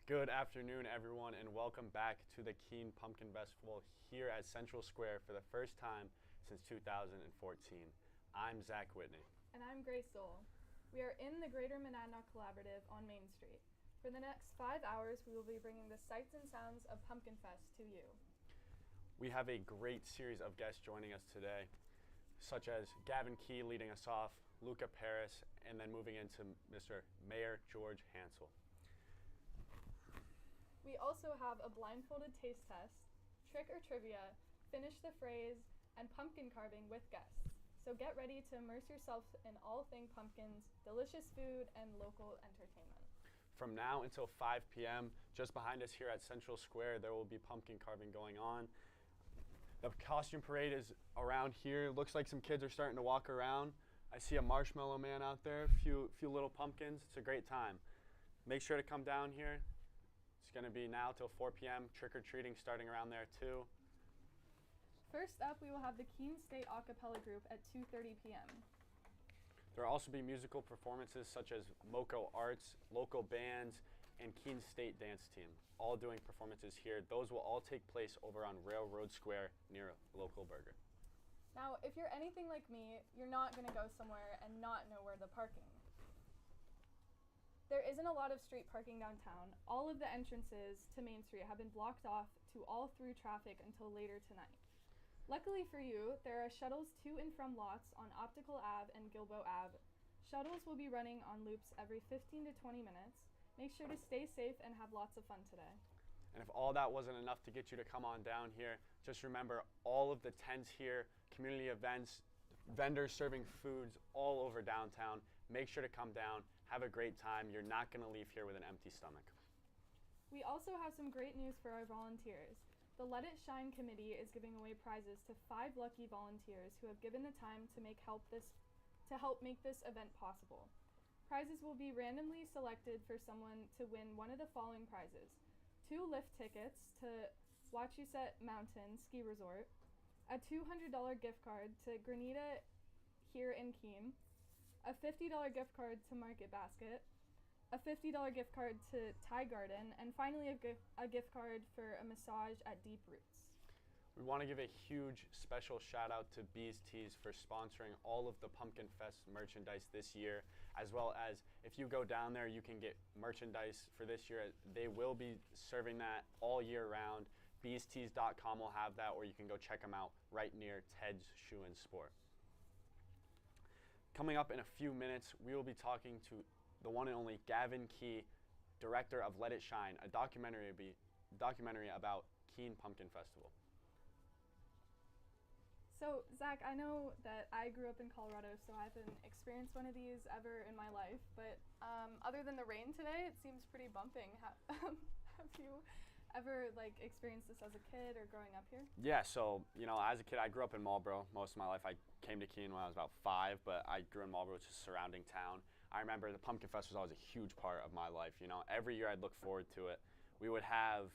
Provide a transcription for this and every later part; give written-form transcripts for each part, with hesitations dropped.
Good afternoon, everyone, and welcome back to the Keene Pumpkin Festival here at Central Square for the first time since 2014. I'm Zach Whitney. And I'm Grace Soul. We are in the Greater Monadnock Collaborative on Main Street. For the next 5 hours, we will be bringing the sights and sounds of Pumpkin Fest to you. We have a great series of guests joining us today, such as Gavin Key leading us off, Luca Paris, and then moving into Mr. Mayor Hansel. We also have a blindfolded taste test, trick or trivia, finish the phrase, and pumpkin carving with guests. So get ready to immerse yourself in all things pumpkins, delicious food, and local entertainment. From now until 5 p.m., just behind us here at Central Square, there will be pumpkin carving going on. The costume parade is around here. Looks like some kids are starting to walk around. I see a marshmallow man out there, a few little pumpkins. It's a great time. Make sure to come down here. It's going to be now till 4 p.m. Trick-or-treating starting around there too. First up, we will have the Keene State a cappella group at 2:30 p.m. There will also be musical performances such as Moco Arts, local bands, and Keene State dance team, all doing performances here. Those will all take place over on Railroad Square near Local Burger. Now, if you're anything like me, you're not going to go somewhere and not know where the parking. There isn't a lot of street parking downtown. All of the entrances to Main Street have been blocked off to all through traffic until later tonight. Luckily for you, there are shuttles to and from lots on Optical Ave and Gilboa Ave. Shuttles will be running on loops every 15 to 20 minutes. Make sure to stay safe and have lots of fun today. And if all that wasn't enough to get you to come on down here, just remember all of the tents here, community events, vendors serving foods all over downtown. Make sure to come down, have a great time. You're not going to leave here with an empty stomach. We also have some great news for our volunteers. The Let It Shine committee is giving away prizes to 5 lucky volunteers who have given the time to help make this event possible. Prizes will be randomly selected for someone to win one of the following prizes: 2 lift tickets to Wachusett Mountain Ski Resort, a $200 gift card to Granita here in Keene, a $50 gift card to Market Basket, a $50 gift card to Thai Garden, and finally a gift card for a massage at Deep Roots. We want to give a huge special shout out to Bees Tees for sponsoring all of the Pumpkin Fest merchandise this year, as well as if you go down there, you can get merchandise for this year. They will be serving that all year round. BeesTees.com will have that, or you can go check them out right near Ted's Shoe and Sport. Coming up in a few minutes, we will be talking to the one and only Gavin Key, director of Let It Shine, a documentary about Keene Pumpkin Festival. So, Zach, I know that I grew up in Colorado, so I haven't experienced one of these ever in my life, but other than the rain today, it seems pretty bumping. Have you ever experienced this as a kid or growing up here? Yeah, so, as a kid, I grew up in Marlboro most of my life. I came to Keene when I was about 5, but I grew in Marlboro, which is a surrounding town. I remember the Pumpkin Fest was always a huge part of my life. Every year I'd look forward to it. We would have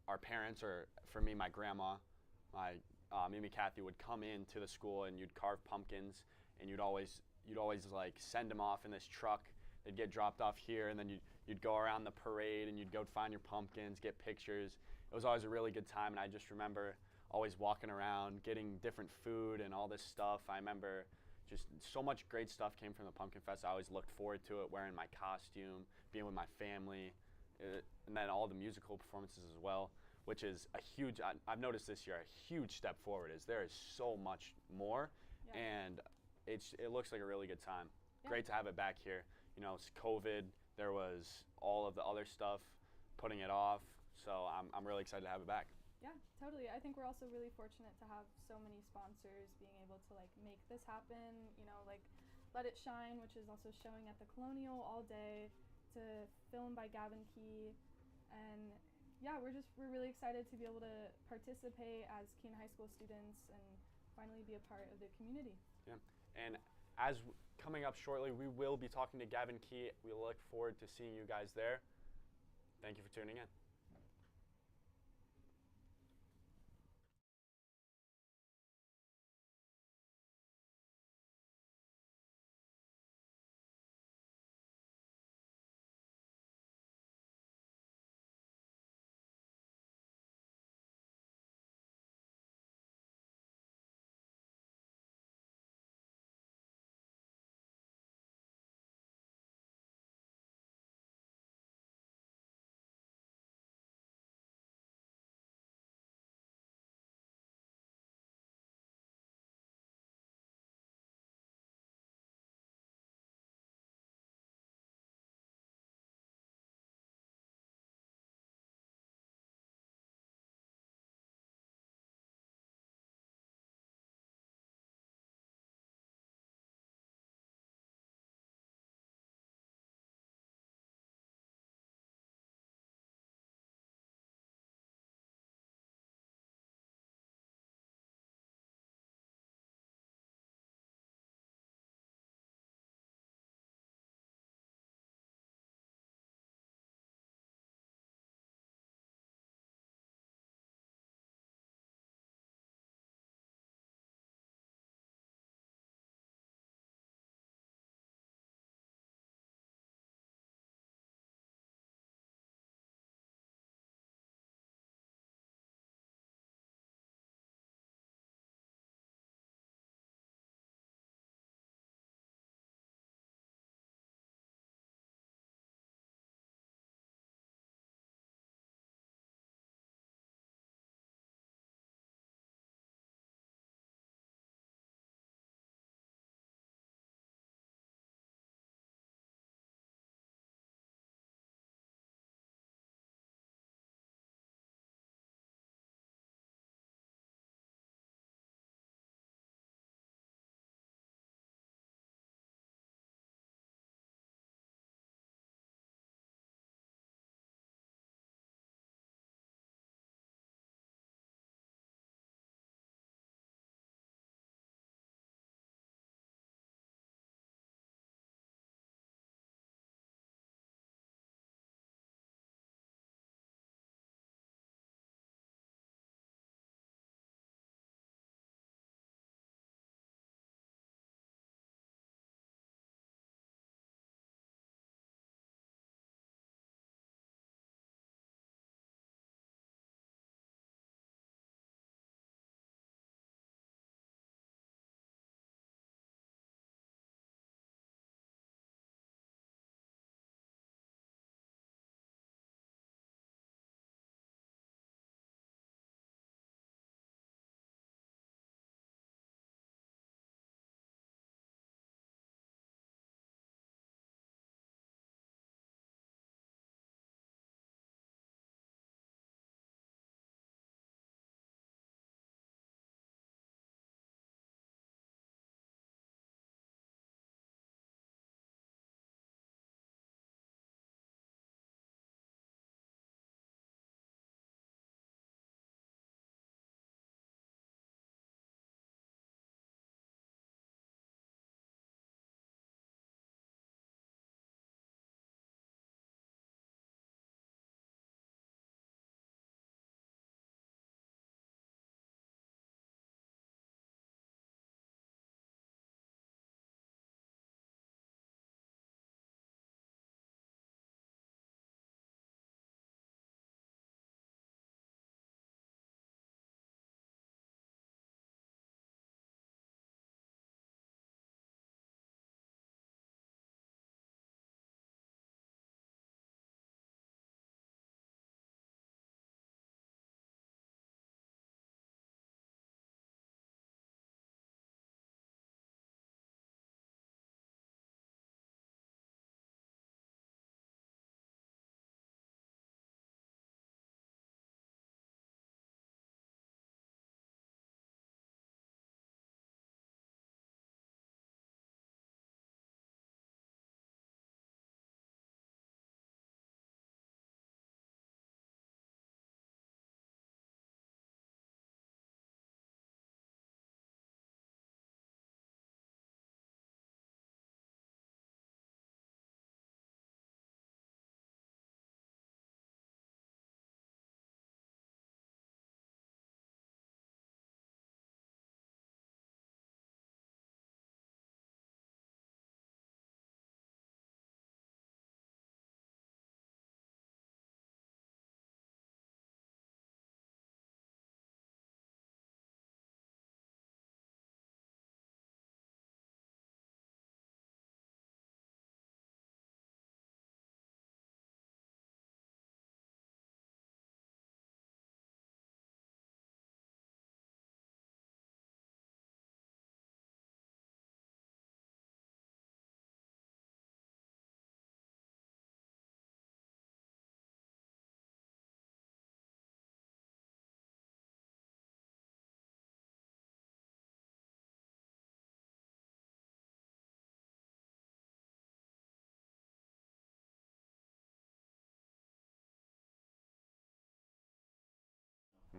our parents, or for me, my grandma, Mimi Kathy would come into the school, and you'd carve pumpkins, and you'd always send them off in this truck. They'd get dropped off here, and then you'd go around the parade, and you'd go find your pumpkins, get pictures. It was always a really good time, and I just remember always walking around, getting different food and all this stuff. I remember just so much great stuff came from the Pumpkin Fest. I always looked forward to it, wearing my costume, being with my family, and then all the musical performances as well, which is a huge, I've noticed this year, a huge step forward. There is so much more, yeah. And it looks like a really good time. Yeah. Great to have it back here. It's COVID, there was all of the other stuff putting it off, so I'm really excited to have it back. Yeah, totally. I think we're also really fortunate to have so many sponsors being able to make this happen, Let It Shine, which is also showing at the Colonial all day, to film by Gavin Key, and yeah, we're really excited to be able to participate as Keene High School students and finally be a part of the community. Yeah, and as coming up shortly, we will be talking to Gavin Key. We look forward to seeing you guys there. Thank you for tuning in.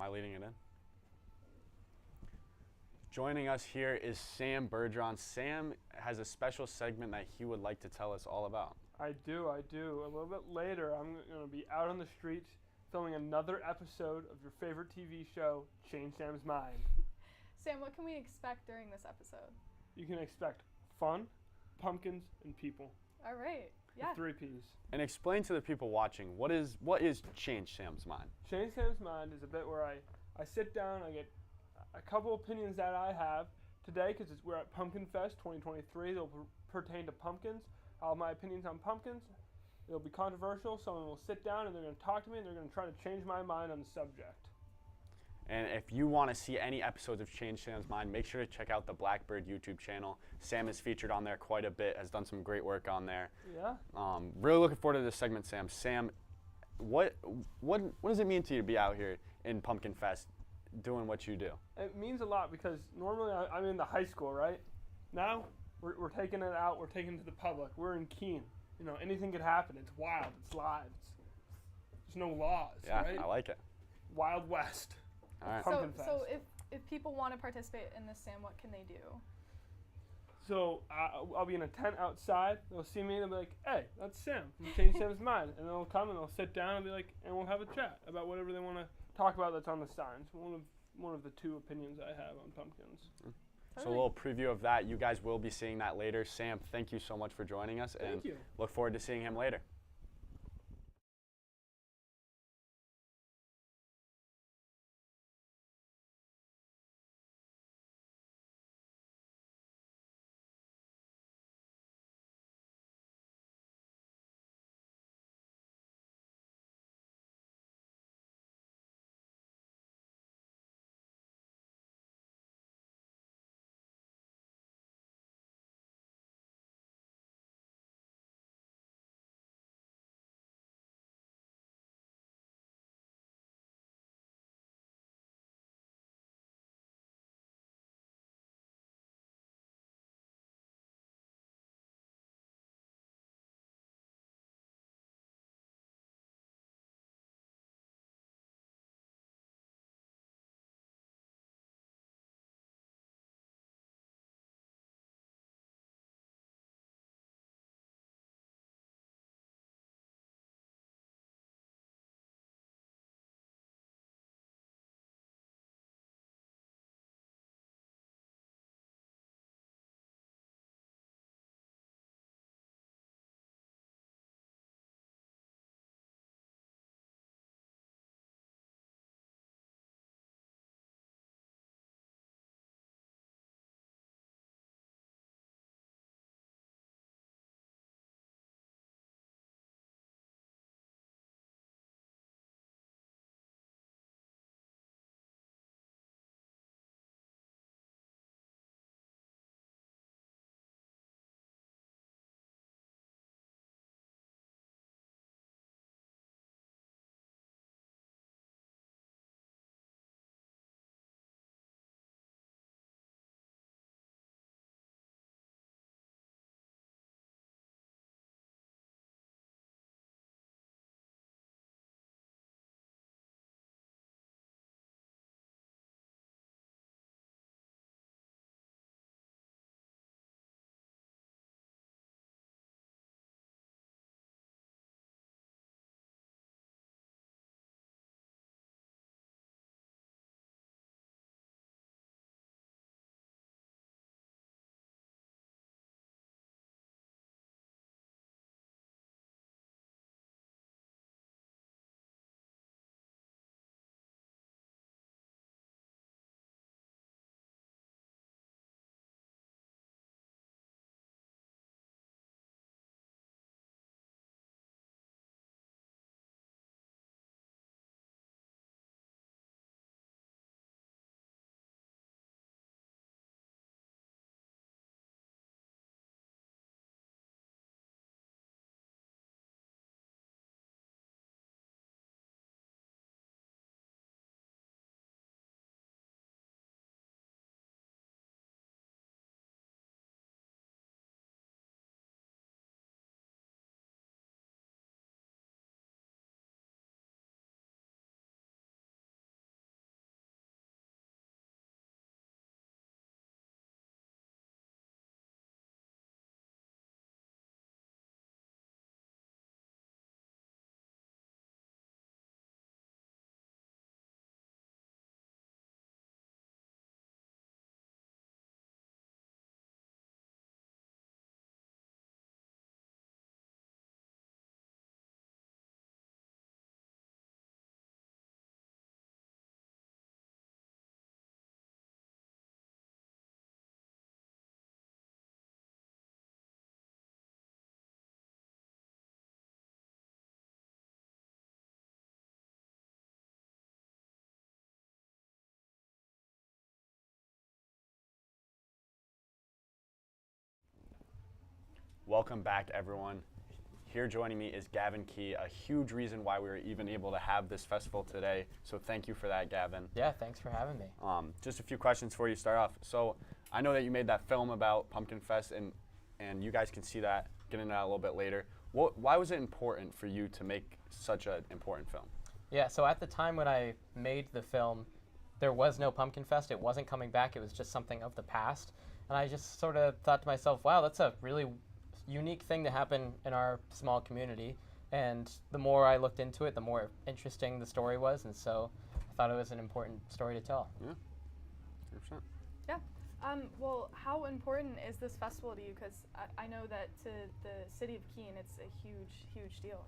Am I leading it in? Joining us here is Sam Bergeron. Sam has a special segment that he would like to tell us all about. I do. A little bit later, I'm going to be out on the streets filming another episode of your favorite TV show, Change Sam's Mind. Sam, what can we expect during this episode? You can expect fun, pumpkins, and people. All right. Yeah. The 3 Ps. And explain to the people watching, what is Change Sam's Mind? Change Sam's Mind is a bit where I sit down, I get a couple opinions that I have today because we're at Pumpkin Fest 2023. They'll pertain to pumpkins. I'll have my opinions on pumpkins. It'll be controversial. Someone will sit down and they're going to talk to me and they're going to try to change my mind on the subject. And if you want to see any episodes of Change Sam's Mind, make sure to check out the Blackbird YouTube channel. Sam is featured on there quite a bit, has done some great work on there. Yeah. Really looking forward to this segment, Sam. Sam, what does it mean to you to be out here in Pumpkin Fest doing what you do? It means a lot because normally I'm in the high school, right? Now we're taking it out, we're taking it to the public. We're in Keene. You know, anything could happen. It's wild, it's live. There's no laws, Yeah, right? I like it. Wild West. All right. Pumpkin Fest. So if people want to participate in this, Sam, what can they do? So I'll be in a tent outside. They'll see me and they'll be like, "Hey, that's Sam from Change Sam's Mind." And they'll come and they'll sit down and be like, and we'll have a chat about whatever they want to talk about that's on the signs. One of the 2 opinions I have on pumpkins. So a little preview of that. You guys will be seeing that later. Sam, thank you so much for joining us. Thank you. Look forward to seeing him later. Welcome back, everyone. Here joining me is Gavin Key, a huge reason why we were even able to have this festival today. So thank you for that, Gavin. Yeah, thanks for having me. Just a few questions for you to start off. So I know that you made that film about Pumpkin Fest, and you guys can see that, get into that a little bit later. Why was it important for you to make such an important film? Yeah, so at the time when I made the film, there was no Pumpkin Fest. It wasn't coming back. It was just something of the past. And I just sort of thought to myself, wow, that's a really unique thing to happen in our small community. And the more I looked into it, the more interesting the story was. And so I thought it was an important story to tell. Yeah, 100%. Yeah. Well, how important is this festival to you? Because I know that to the city of Keene, it's a huge, huge deal.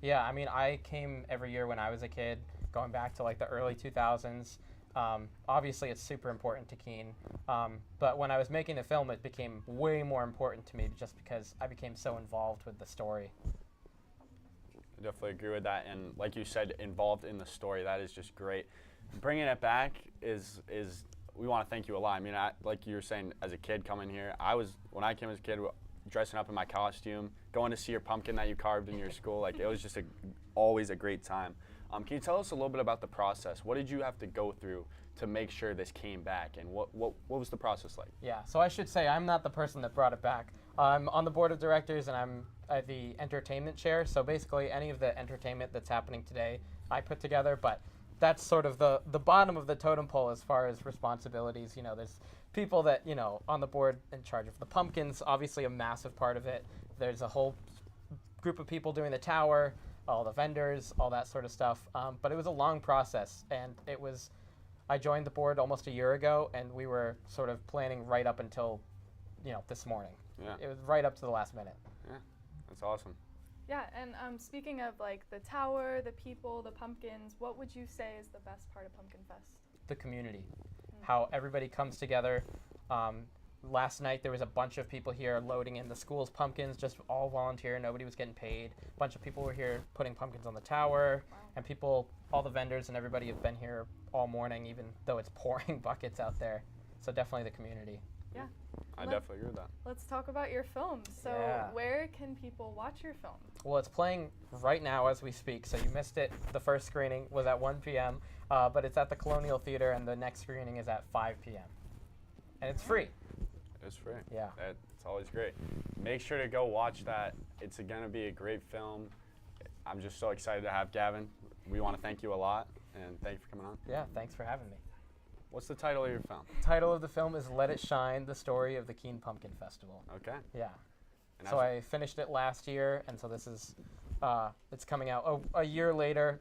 Yeah, I mean, I came every year when I was a kid, going back to like the early 2000s. Obviously, it's super important to Keene, but when I was making the film, it became way more important to me just because I became so involved with the story. I definitely agree with that, and like you said, involved in the story, that is just great. Bringing it back is we want to thank you a lot. I mean, like you were saying, as a kid coming here, when I came as a kid, dressing up in my costume, going to see your pumpkin that you carved in your school, like it was just always a great time. Can you tell us a little bit about the process? What did you have to go through to make sure this came back, and what was the process like? Yeah, so I should say I'm not the person that brought it back. I'm on the board of directors, and I'm the entertainment chair, so basically any of the entertainment that's happening today, I put together, but that's sort of the bottom of the totem pole as far as responsibilities. You know, there's people that, you know, on the board in charge of the pumpkins, obviously a massive part of it. There's a whole group of people doing the tower, all the vendors, all that sort of stuff. But it was a long process, and I joined the board almost a year ago, and we were sort of planning right up until, you know, this morning. Yeah. It was right up to the last minute. Yeah, that's awesome. Yeah, and speaking of like the tower, the people, the pumpkins, what would you say is the best part of Pumpkin Fest? The community, how everybody comes together. Last night there was a bunch of people here loading in the school's pumpkins, just all volunteer, nobody was getting paid. A bunch of people were here putting pumpkins on the tower, and all the vendors and everybody have been here all morning, even though it's pouring buckets out there. So definitely the community. Yeah. I definitely agree with that. Let's talk about your film. So Yeah. Where can people watch your film? Well, it's playing right now as we speak, so you missed it. The first screening was at 1 p.m., but it's at the Colonial Theater, and the next screening is at 5 p.m. And it's free. It's free. Yeah. It's always great. Make sure to go watch that. It's going to be a great film. I'm just so excited to have Gavin. We want to thank you a lot, and thank you for coming on. Yeah, thanks for having me. What's the title of your film? Title of the film is Let It Shine, the story of the Keene Pumpkin Festival. Okay. Yeah. And So I finished it last year, and so this is, it's coming out a year later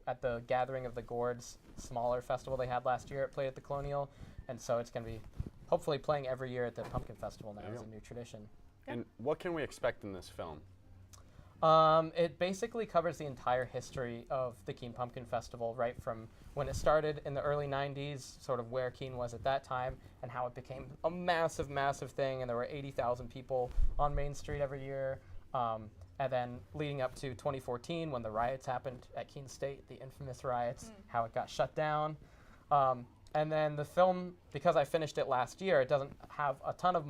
at the Gathering of the Gourds smaller festival they had last year. It played at the Colonial, and so it's going to be hopefully playing every year at the Pumpkin Festival now There you as a go. new tradition. And what can we expect in this film? It basically covers the entire history of the Keene Pumpkin Festival, right from when it started in the early 90s, sort of where Keene was at that time, and how it became a massive, massive thing, and there were 80,000 people on Main Street every year. And then leading up to 2014, when the riots happened at Keene State, the infamous riots, how it got shut down. And then the film, because I finished it last year, it doesn't have a ton of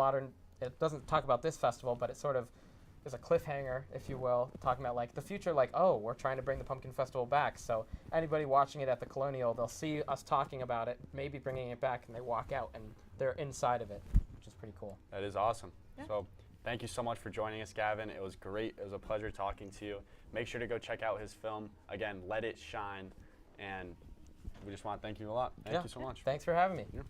it doesn't talk about this festival, but it sort of is a cliffhanger, if you will, talking about like the future, like, oh, we're trying to bring the Pumpkin Festival back. So anybody watching it at the Colonial, they'll see us talking about it, maybe bringing it back, and they walk out and they're inside of it, which is pretty cool. That is awesome. Yeah. So thank you so much for joining us, Gavin. It was great. It was a pleasure talking to you. Make sure to go check out his film. Again, Let It Shine. And we just want to thank you a lot. Thank you so much. Thanks for having me. Yeah.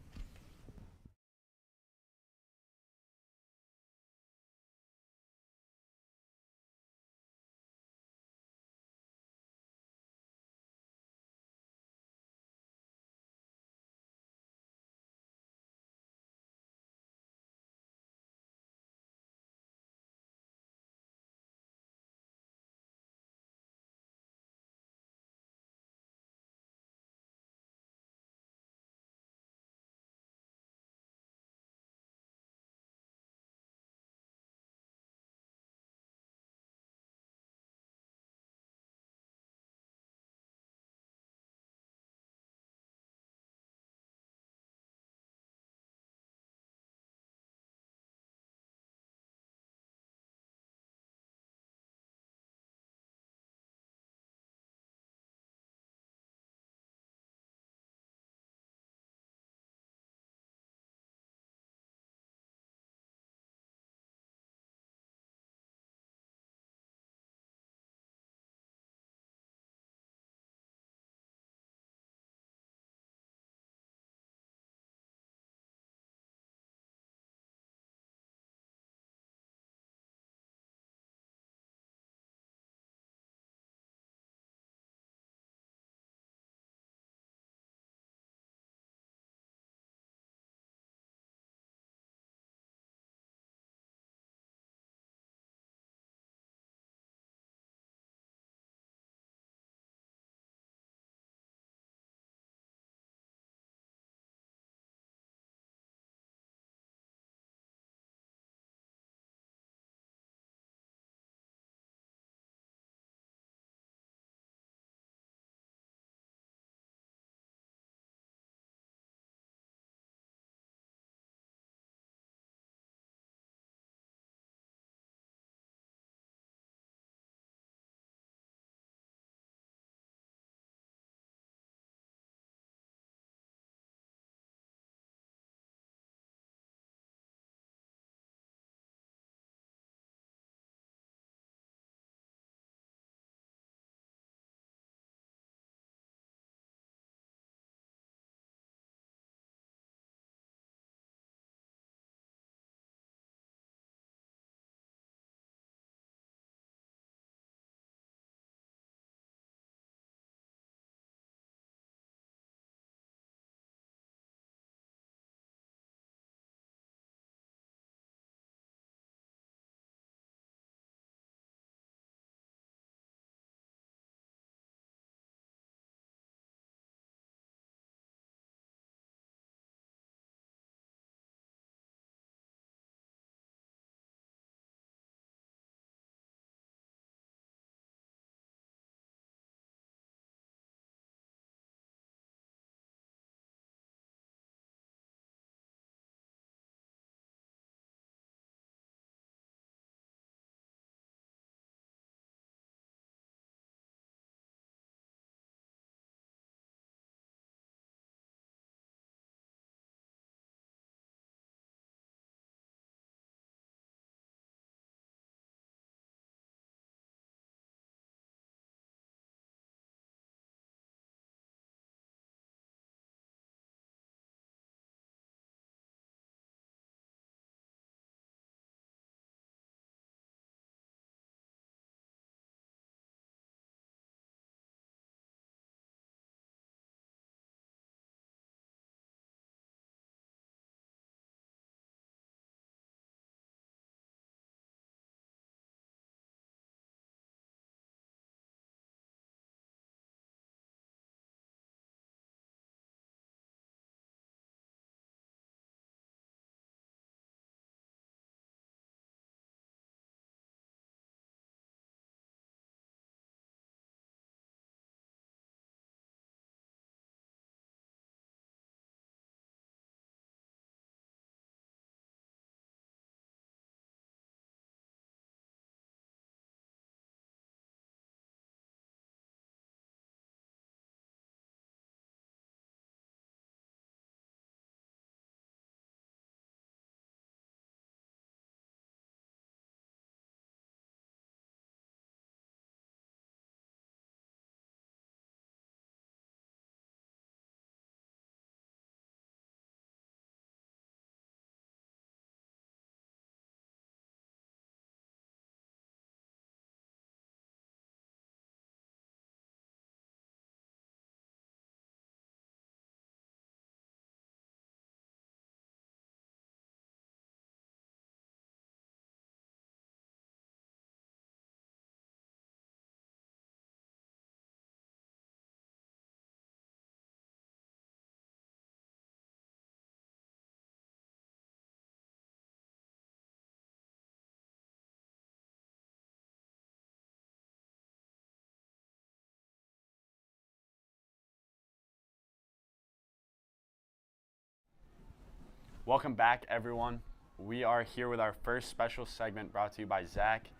Welcome back, everyone. We are here with our first special segment brought to you by Zach.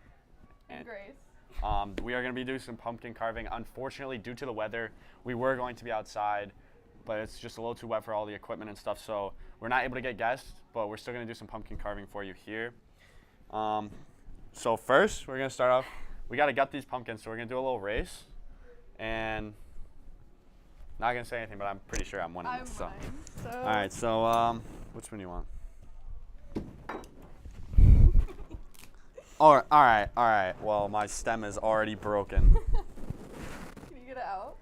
And Grace. We are going to be doing some pumpkin carving. Unfortunately, due to the weather, we were going to be outside, but it's just a little too wet for all the equipment and stuff, so we're not able to get guests, but we're still going to do some pumpkin carving for you here. So first, we're going to start off. We got to gut these pumpkins, so we're going to do a little race. And not going to say anything, but I'm pretty sure I'm winning this. So. All right, so which one do you want? All right. Well, my stem is already broken. Can you get it out?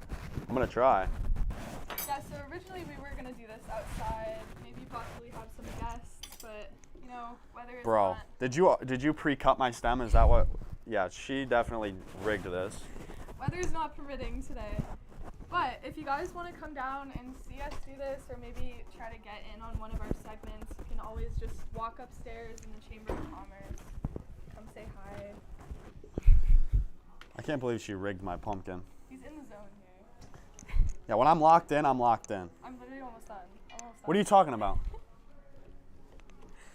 I'm going to try. Yeah, so originally we were going to do this outside, maybe possibly have some guests, but, you know, weather is Bro, not... did you pre-cut my stem? Is that what? Yeah, she definitely rigged this. Weather is not permitting today. But if you guys want to come down and see us do this, or maybe try to get in on one of our segments, you can always just walk upstairs in the Chamber of Commerce. Come say hi. I can't believe she rigged my pumpkin. He's in the zone here. Yeah, when I'm locked in, I'm locked in. I'm literally almost done. What are you talking about?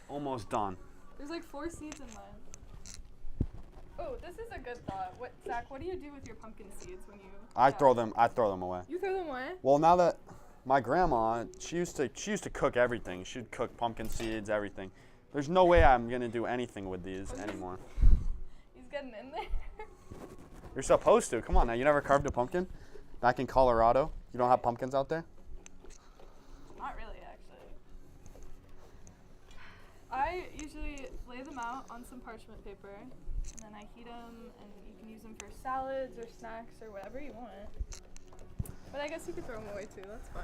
Almost done. There's like 4 seeds in mine. Oh, this is a good thought. Zach, what do you do with your pumpkin seeds when you... I throw them away. You throw them away? Well, now that my grandma, she used to cook everything. She'd cook pumpkin seeds, everything. There's no way I'm gonna do anything with these anymore. He's getting in there. You're supposed to. Come on now. You never carved a pumpkin? Back in Colorado? You don't have pumpkins out there? Not really, actually. I usually lay them out on some parchment paper, and then I heat them, and you can use them for salads or snacks or whatever you want. But I guess you could throw them away too. That's fun.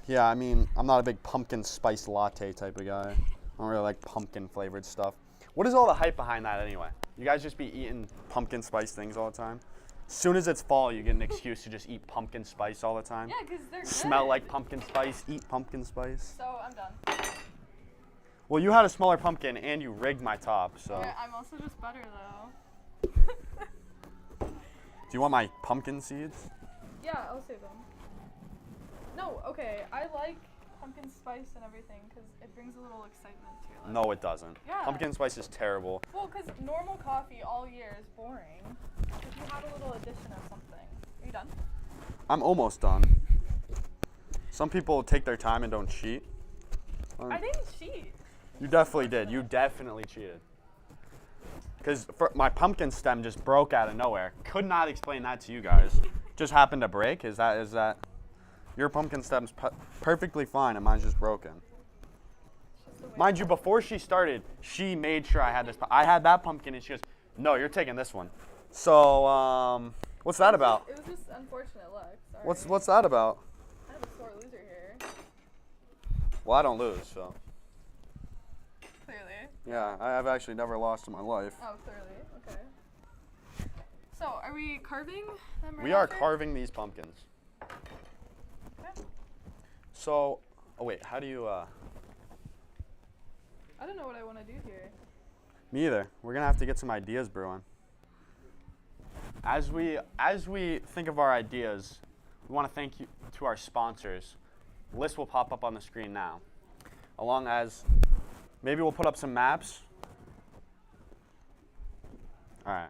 Yeah, I mean, I'm not a big pumpkin spice latte type of guy. I don't really like pumpkin flavored stuff. What is all the hype behind that anyway? You guys just be eating pumpkin spice things all the time? As soon as it's fall, you get an excuse to just eat pumpkin spice all the time. Yeah, because they're good. Smell like pumpkin spice, eat pumpkin spice. So I'm done. Well, you had a smaller pumpkin and you rigged my top, so. Yeah, I'm also just butter though. Do you want my pumpkin seeds? Yeah, I'll save them. No, okay, I like pumpkin spice and everything because it brings a little excitement to your life. No, it doesn't. Yeah. Pumpkin spice is terrible. Well, because normal coffee all year is boring. If you have a little addition of something. Are you done? I'm almost done. Some people take their time and don't cheat. I didn't cheat. You definitely did. You definitely cheated. Because my pumpkin stem just broke out of nowhere. Could not explain that to you guys. Just happened to break? Is that? Your pumpkin stem's perfectly fine and mine's just broken. Mind you, before she started, she made sure I had this. I had that pumpkin and she goes, no, you're taking this one. So, what's that about? It was just unfortunate luck. Sorry. What's that about? Kind of a sore loser here. Well, I don't lose, so. Clearly. Yeah, I have actually never lost in my life. Oh, clearly. Okay. So, are we carving them right We are after? carving these pumpkins. Okay. So, oh wait, how do you, I don't know what I want to do here. Me either. We're gonna have to get some ideas brewing. As we think of our ideas, we want to thank you to our sponsors. List will pop up on the screen now. Along as maybe we'll put up some maps. All right.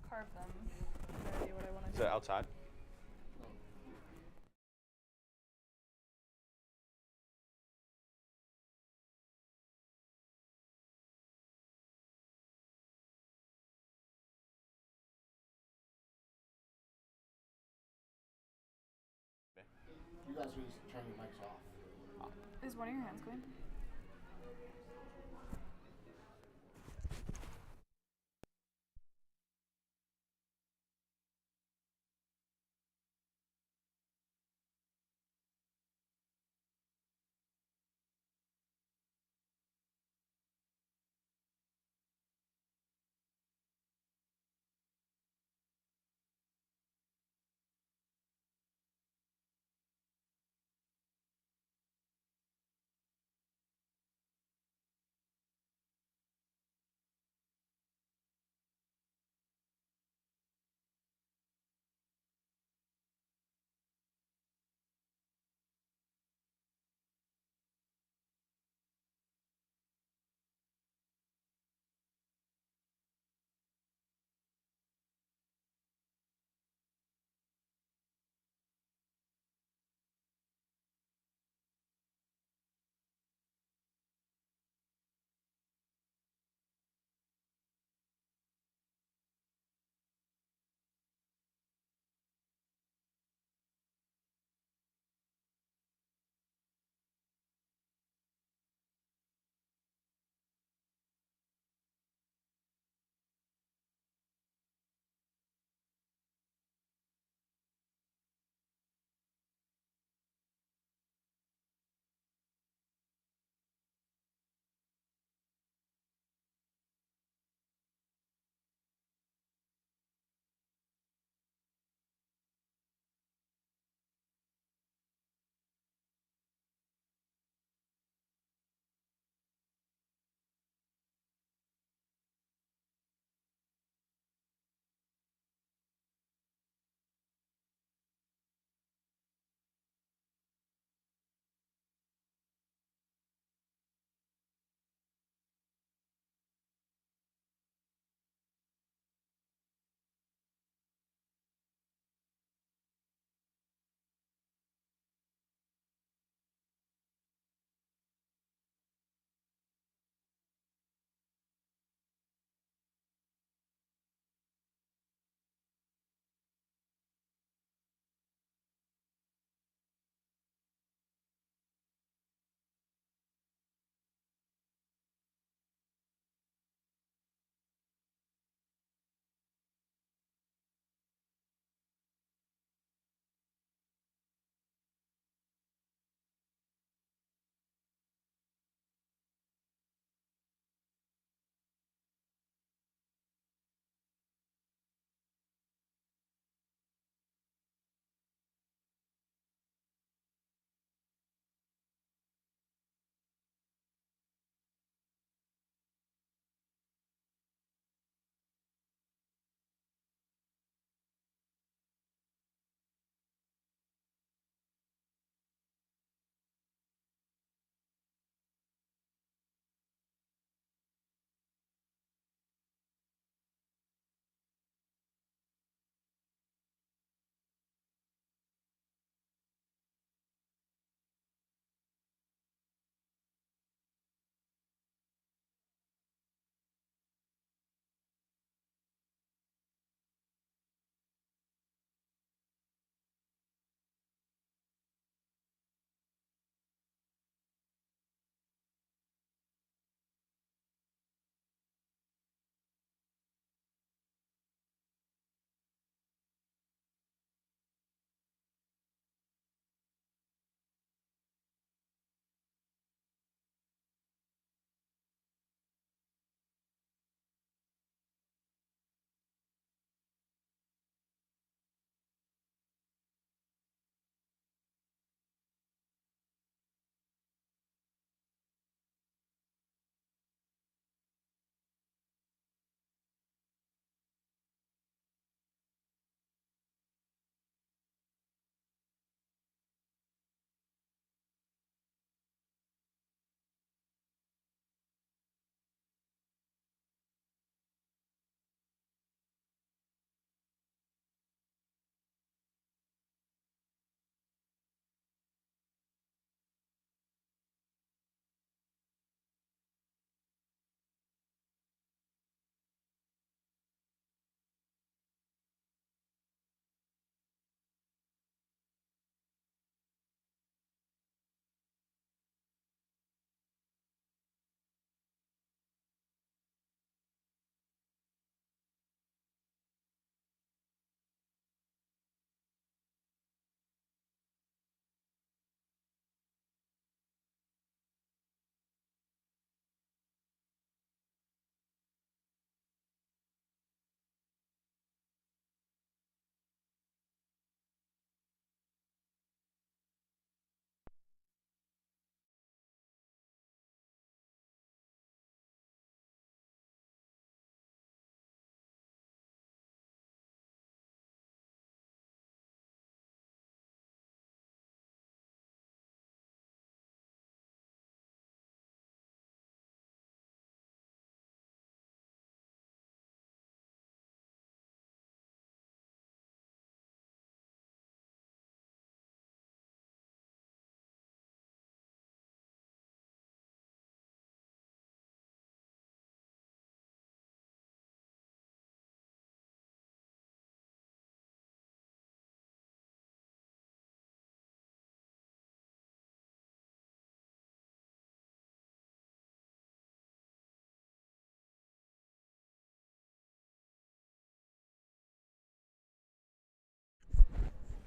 Carve them. I have no idea what I want to Is do. it outside? You guys are turning your mics off. Is one of your hands going?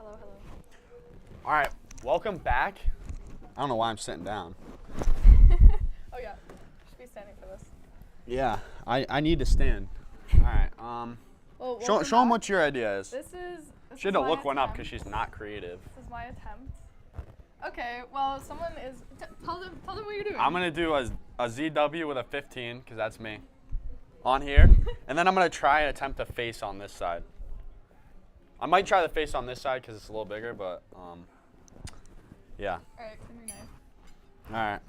Hello, hello. All right, welcome back. I don't know why I'm sitting down. Oh yeah, should be standing for this. Yeah, I need to stand. All right. Well, Show welcome them back. what your idea is. This She had is to my look one up attempt. because she's not creative. This is my attempt. Okay, well, someone is. Tell them what you're doing. I'm gonna do a ZW with a 15 because that's me. On here, and then I'm gonna try and attempt a face on this side. I might try the face on this side because it's a little bigger, but yeah. All right, give me your knife. All right.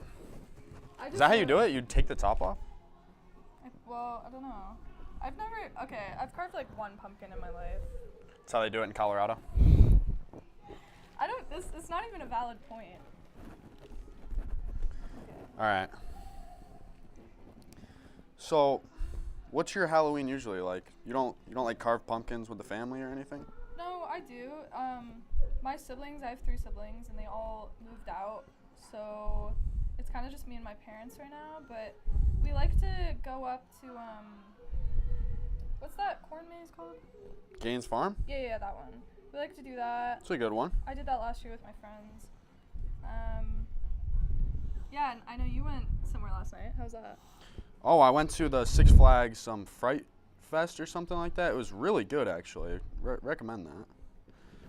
I Is that how you do it? You take the top off? Well, I don't know. I've carved like one pumpkin in my life. That's how they do it in Colorado. It's not even a valid point. All right. So, what's your Halloween usually like? You don't like carve pumpkins with the family or anything? No, I do. My siblings, I have 3 siblings, and they all moved out, so it's kind of just me and my parents right now. But we like to go up to what's that corn maze called? Gaines Farm? Yeah, that one. We like to do that. It's a good one. I did that last year with my friends. Yeah, and I know you went somewhere last night. How's that? Oh, I went to the Six Flags Fright Fest or something like that. It was really good, actually. Recommend that.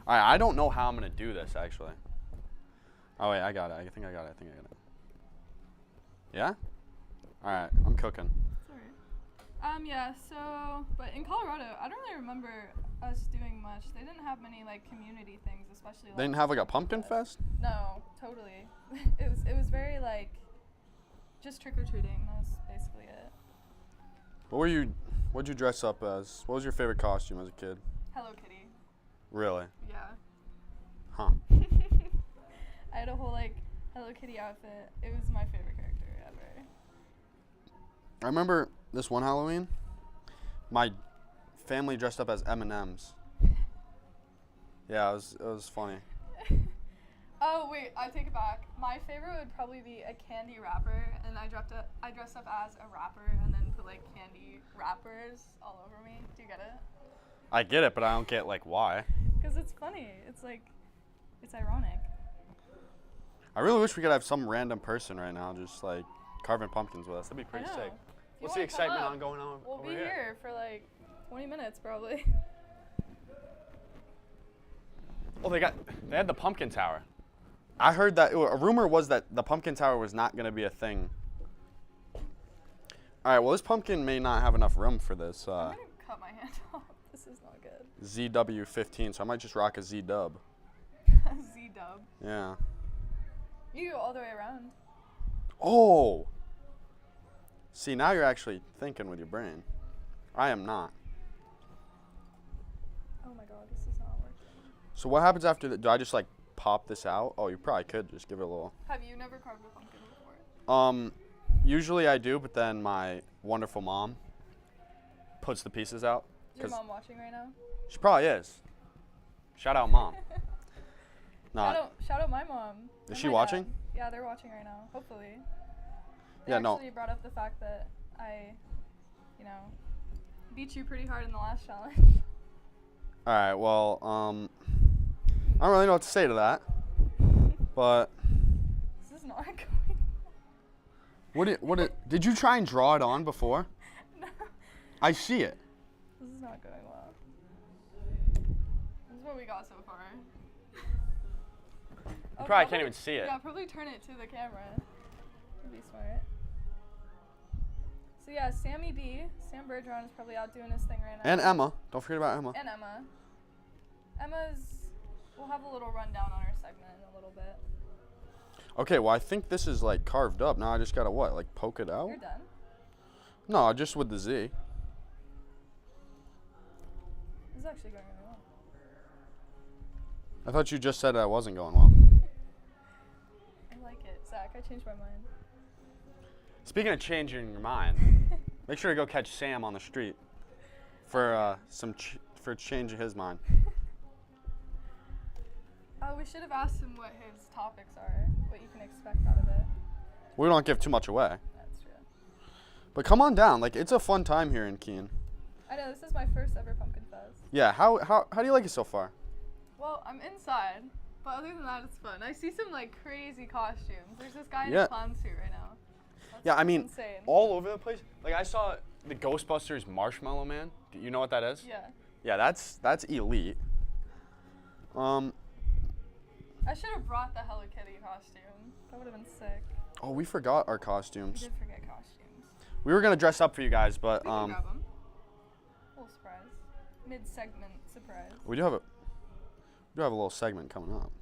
All right, I don't know how I'm going to do this, actually. Oh, wait, I got it. I think I got it. Yeah? All right, I'm cooking. It's alright. Yeah, but in Colorado, I don't really remember us doing much. They didn't have many, like, community things, especially, like... They didn't have, like, a pumpkin fest? No, totally. It was very, like, just trick-or-treating. That was basically it. What'd you dress up as? What was your favorite costume as a kid? Hello Kitty. Really? Yeah. Huh. I had a whole, like, Hello Kitty outfit. It was my favorite character ever. I remember this one Halloween, my family dressed up as M&M's. Yeah, it was funny. Oh wait, I take it back. My favorite would probably be a candy wrapper, and I dressed up as a rapper and then put like candy wrappers all over me. Do you get it? I get it, but I don't get like why. Because it's funny. It's like, it's ironic. I really wish we could have some random person right now just like carving pumpkins with us. That'd be pretty I know. sick. If you What's the wanna come excitement up, on going on We'll over be here? here for like 20 minutes probably. Oh, they had the pumpkin tower. I heard that a rumor was that the pumpkin tower was not going to be a thing. All right, well, this pumpkin may not have enough room for this I'm gonna cut my hand off. This is not good. ZW15, so I might just rock a Z-dub. Z-dub. Yeah. You go all the way around. Oh! See, now you're actually thinking with your brain. I am not. Oh my god, this is not working. So what happens after that? Do I just like pop this out? Oh, you probably could just give it a little. Have you never carved a pumpkin before? Usually I do, but then my wonderful mom puts the pieces out. Is your mom watching right now? She probably is. Shout out, mom. Shout out my mom. Is and she my watching? dad. Yeah, they're watching right now. Hopefully. They Yeah, no. actually brought up the fact that I, beat you pretty hard in the last challenge. All right. Well, I don't really know what to say to that, but This is not going. did you try and draw it on before? No. I see it. This is not going well. This is what we got so far. You probably can't even see it. Yeah, probably turn it to the camera. Would be smart. So yeah, Sammy B, Sam Bergeron is probably out doing his thing right now. And Emma. Don't forget about Emma. And Emma. We'll have a little rundown on her segment in a little bit. Okay, well, I think this is like carved up. Now I just gotta what? Like poke it out? You're done. No, just with the Z. This is actually going really well. I thought you just said that wasn't going well. I like it. Zach, I changed my mind. Speaking of changing your mind, make sure to go catch Sam on the street for for changing his mind. Oh, we should have asked him what his topics are, what you can expect out of it. We don't give too much away. That's true. But come on down. Like, it's a fun time here in Keene. I know, this is my first ever pumpkin fest. Yeah, how do you like it so far? Well, I'm inside, but other than that, it's fun. I see some like crazy costumes. There's this guy in Yeah. a clown suit right now. Yeah, I That's mean, insane. all over the place. Like I saw the Ghostbusters Marshmallow Man. Do you know what that is? Yeah. Yeah, that's elite. I should have brought the Hello Kitty costume. That would have been sick. Oh, we forgot our We costumes. did forget costumes. We were gonna dress up for you guys, but We can grab them. Little surprise. Mid-segment surprise. we do have a little segment coming up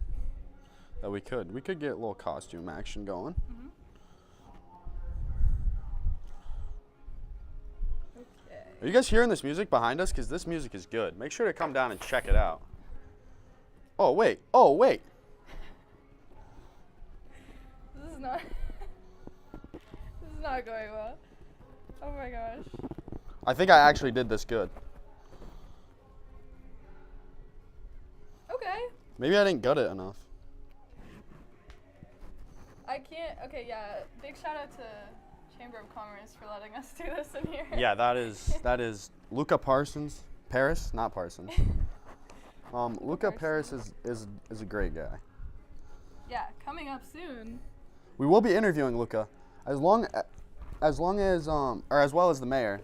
that we could get a little costume action going. Mhm. Okay. Are you guys hearing this music behind us? Because this music is good. Make sure to come down and check it out. Oh wait. This is not. This is not going well. Oh my gosh. I think I actually did this good. Okay. Maybe I didn't gut it enough. I can't. Okay, yeah. Big shout out to Chamber of Commerce for letting us do this in here. Yeah, that is Luca Paris, not Parsons. Luca Paris is a great guy. Yeah, coming up soon. We will be interviewing Luca, as well as the mayor.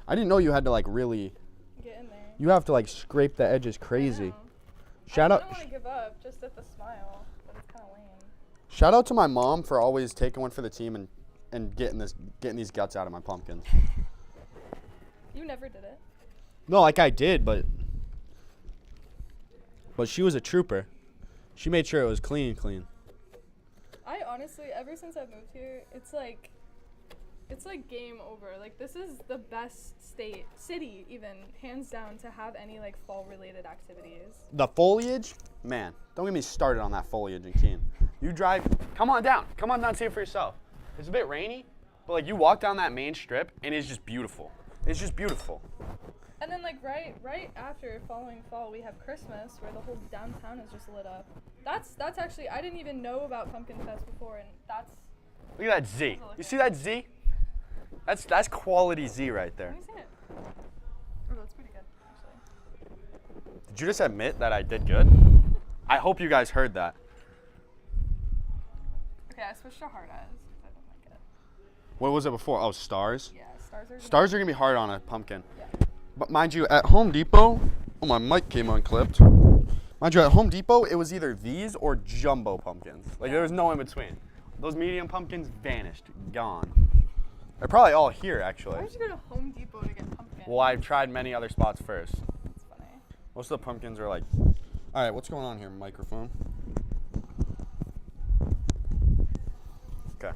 I didn't know you had to like really. Get in there. You have to like scrape the edges I crazy. know. Shout I out, don't want to give up just at the smile, but it's kind of lame. shout out to my mom for always taking one for the team and getting these guts out of my pumpkins. You never did it. No, like I did, but she was a trooper. She made sure it was clean. I honestly, ever since I've moved here, it's like game over. Like this is the best city even, hands down, to have any like fall related activities. The foliage, man, don't get me started on that foliage in Keene. You drive, come on down, see it for yourself. It's a bit rainy, but like you walk down that main strip and it's just beautiful. It's just beautiful. And then like right after following fall, we have Christmas where the whole downtown is just lit up. That's actually, I didn't even know about Pumpkin Fest before, and that's. Look at that Z. You see that Z? That's quality Z right there. Let me see it. Oh, that's pretty good, actually. Did you just admit that I did good? I hope you guys heard that. Okay, I switched to hard eyes because I don't like it. What was it before? Oh, stars. Yeah, stars are. Stars are gonna be hard on a pumpkin. Yeah. But mind you, at Home Depot, oh, my mic came unclipped. Mind you, at Home Depot, it was either these or jumbo pumpkins. Like there was no in between. Those medium pumpkins vanished, gone. They're probably all here actually. Why would you go to Home Depot to get pumpkin? Well, I've tried many other spots first. That's funny. Most of the pumpkins are like, all right, what's going on here, microphone? Okay.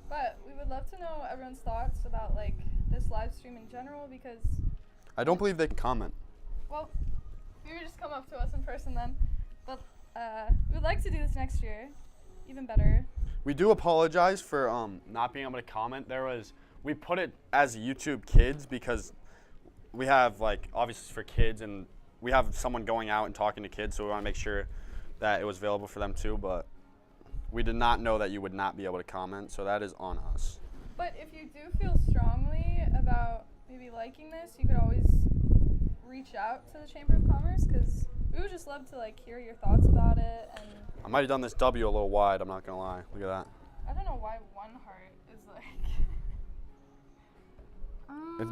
But we would love to know everyone's thoughts about like this live stream in general, because I don't believe they can comment. well, maybe just come up to us in person then. But we'd like to do this next year, even better. We do apologize for not being able to comment. We put it as YouTube Kids because we have like obviously for kids, and we have someone going out and talking to kids, so we want to make sure that it was available for them too. But we did not know that you would not be able to comment, so that is on us. But if you do feel strongly about maybe liking this, you could always reach out to the Chamber of Commerce, because we would just love to like hear your thoughts about it. And I might have done this W a little wide, I'm not gonna lie. Look at that. I don't know why one heart is like.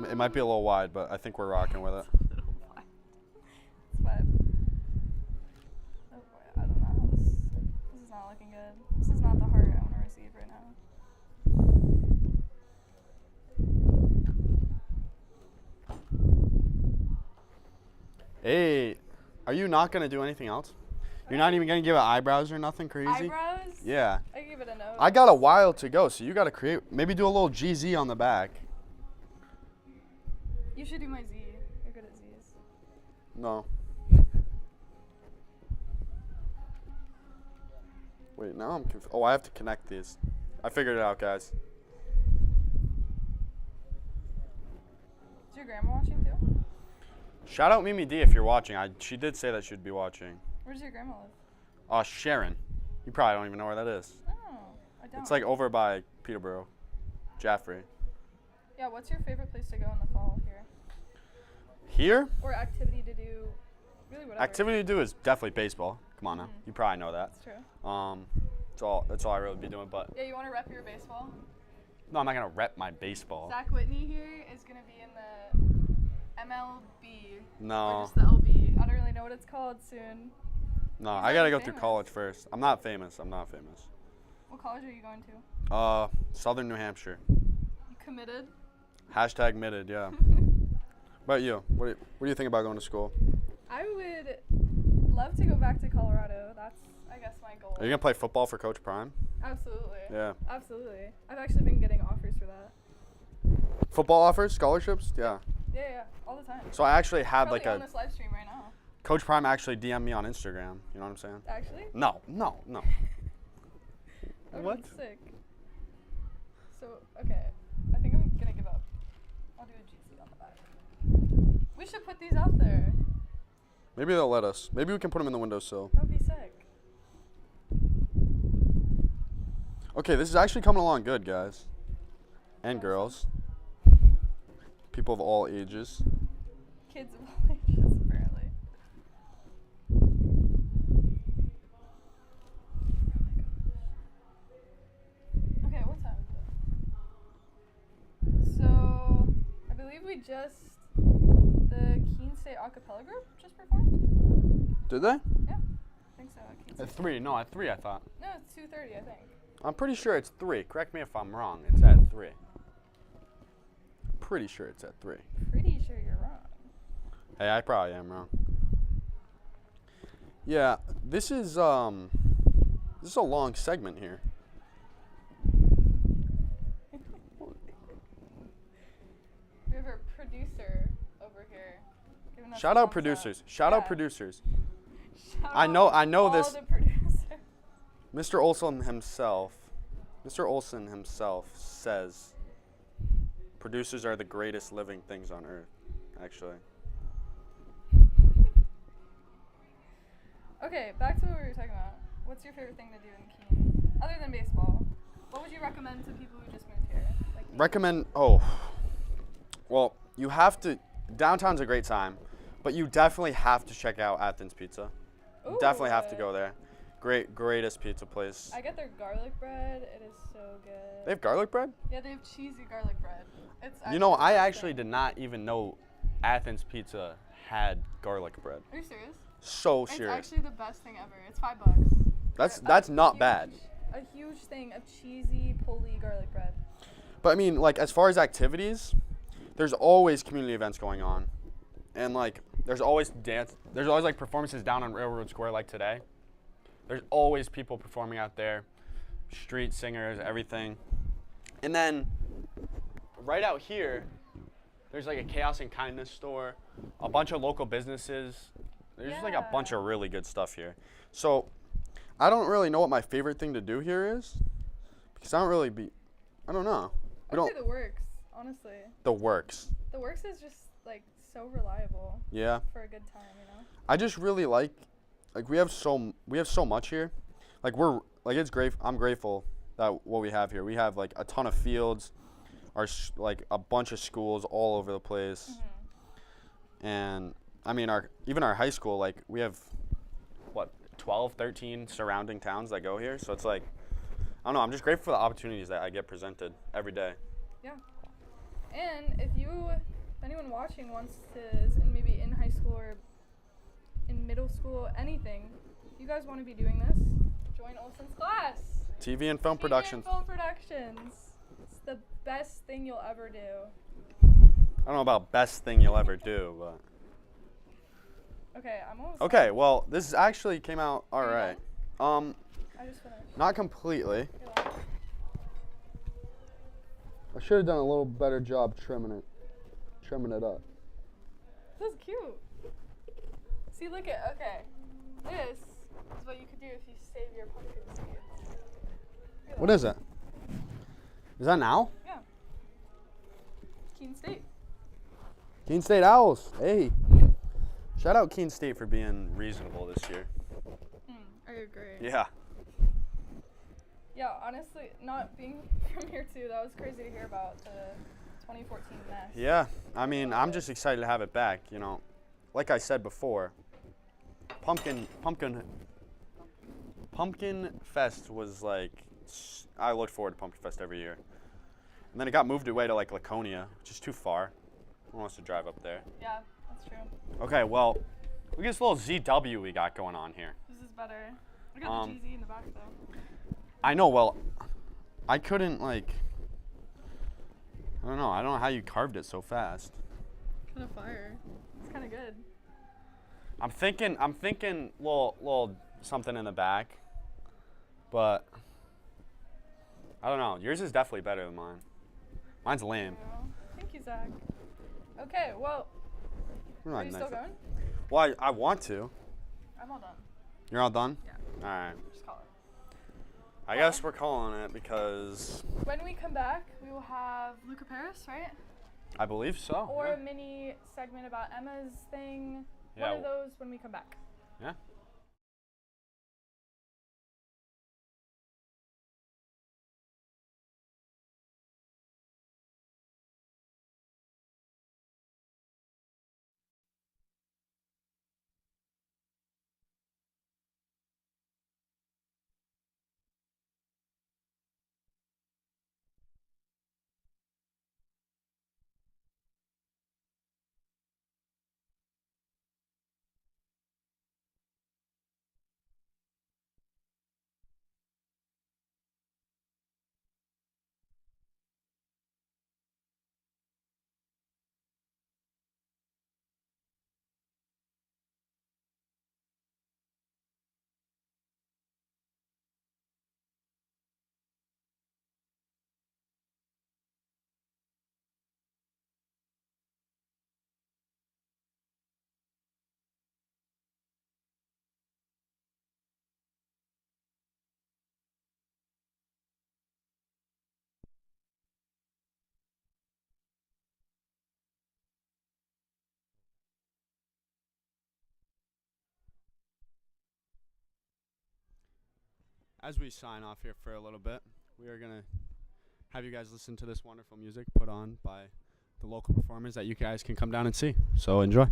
It might be a little wide, but I think we're rocking with it. It's fine. Oh boy, I don't know how this is not looking good. This is not the heart I want to receive right now. Hey, are you not gonna do anything else? You're not even gonna give it eyebrows or nothing crazy? Eyebrows? Yeah. I give it a nose. I got a while to go, so you gotta maybe do a little GZ on the back. You should do my Z. You're good at Z's. No. Wait, now I'm confused. Oh, I have to connect these. I figured it out, guys. Is your grandma watching too? Shout out Mimi D if you're watching. She did say that she'd be watching. Where does your grandma live? Sharon. You probably don't even know where that is. Oh, I don't. It's like over by Peterborough. Jaffrey. Yeah, what's your favorite place to go in the fall here? Here? Or activity to do? Really, whatever. Activity to do is definitely baseball. Come on now. You probably know that. That's true. That's all I really be doing. But Yeah, you want to rep your baseball? no, I'm not gonna rep my baseball. Zach Whitney here is going to be in the MLB. Or No, just the LB. I don't really know what it's called soon. no, He's I gotta not go through famous. college first. I'm not famous. What college are you going to? Southern New Hampshire. You committed? Hashtag mitted, yeah. About you? What do you think about going to school? I would love to go back to Colorado. That's, I guess, my goal. Are you gonna play football for Coach Prime? Absolutely. Yeah. Absolutely. I've actually been getting offers for that. Football offers, scholarships, yeah. Yeah, all the time. So I actually had Probably like on a this live stream right now. Coach Prime actually DM'd me on Instagram. You know what I'm saying? Actually? No. That would've What? been sick. So, okay. I think I'm gonna give up. I'll do a GC on the back. We should put these out there. Maybe they'll let us. Maybe we can put them in the windowsill. That would be sick. Okay, this is actually coming along good, guys. And girls. People of all ages. Kids of all ages, apparently. Okay, what time is it? So, I believe we the Keene State Acapella group just performed? Did they? Yeah, I think so. Keene At State. 3. No, at 3 I thought. No, it's 2:30, I think. I'm pretty sure it's 3. Correct me if I'm wrong. It's at 3. Pretty sure it's at 3. Pretty sure you're wrong. Hey, I probably am wrong. Yeah, this is a long segment here. We have our producer over here. giving us Shout a out thumbs up. producers. Shout out Yeah. producers. Shout I know out all this. the producers. Mr. Olson himself says producers are the greatest living things on earth, actually. Okay, back to what we were talking about. What's your favorite thing to do in Keene? Other than baseball, what would you recommend to people who just moved here? Like me? Well, you have to, downtown's a great time, but you definitely have to check out Athens Pizza. Ooh. Definitely have to go there. Greatest pizza place. I get their garlic bread. It is so good. They have garlic bread? Yeah, they have cheesy garlic bread. It's You know, the I best actually thing. did not even know Athens Pizza had garlic bread. Are you serious? So It's serious. actually the best thing ever. It's $5. That's not bad. A huge thing of cheesy, pulley garlic bread. But I mean, like, as far as activities, there's always community events going on. And like, there's always like performances down on Railroad Square like today. There's always people performing out there, street singers, everything. And then right out here, there's like a Chaos and Kindness store, a bunch of local businesses. There's just like a bunch of really good stuff here. So I don't really know what my favorite thing to do here is, because I don't know. I would say the works, honestly. The works. The works is just like so reliable Yeah. for a good time, you know? I just really like we have so much here. Like it's great. I'm grateful that what we have here. We have like a ton of fields, like a bunch of schools all over the place. Mm-hmm. And I mean even our high school, like we have 12, 13 surrounding towns that go here. So it's like, I don't know, I'm just grateful for the opportunities that I get presented every day. Yeah. And if anyone watching wants to, maybe in high school or in middle school, anything, if you guys want to be doing this, join Olson's class. TV and film productions. Film productions. It's the best thing you'll ever do. I don't know about best thing you'll ever do, but. Okay, I'm almost Okay, done. well, this actually came out all Are you right. I just finished. Not completely. You're like, I should have done a little better job trimming it up. this is cute. See, look at, okay. This is what you could do if you save your pumpkin seeds. What is it? Is that now? Yeah. Keene State. Keene State Owls. Hey. Shout out Keene State for being reasonable this year. I agree. Yeah. Yeah, honestly, not being from here too, that was crazy to hear about the 2014 mess. Yeah, I mean, I'm just excited to have it back. You know, like I said before, Pumpkin Fest was like, I looked forward to Pumpkin Fest every year. And then it got moved away to like Laconia, which is too far. Who wants to drive up there? Yeah, that's true. Okay, well, look at this little ZW we got going on here. This is better. I got the GZ in the back though. I know, well, I couldn't like, I don't know how you carved it so fast. Kind of fire. It's kind of good. I'm thinking little something in the back, but I don't know. Yours is definitely better than mine. Mine's lame. Thank you, Zach. Okay, well, are you still going? Well, I want to. I'm all done. You're all done? Yeah. All right. Just call it. I guess we're calling it because When we come back, we will have Luca Paris, right? I believe so. Or yeah. a mini segment about Emma's thing. Yeah. One of those when we come back. Yeah. As we sign off here for a little bit, we are going to have you guys listen to this wonderful music put on by the local performers that you guys can come down and see. So enjoy.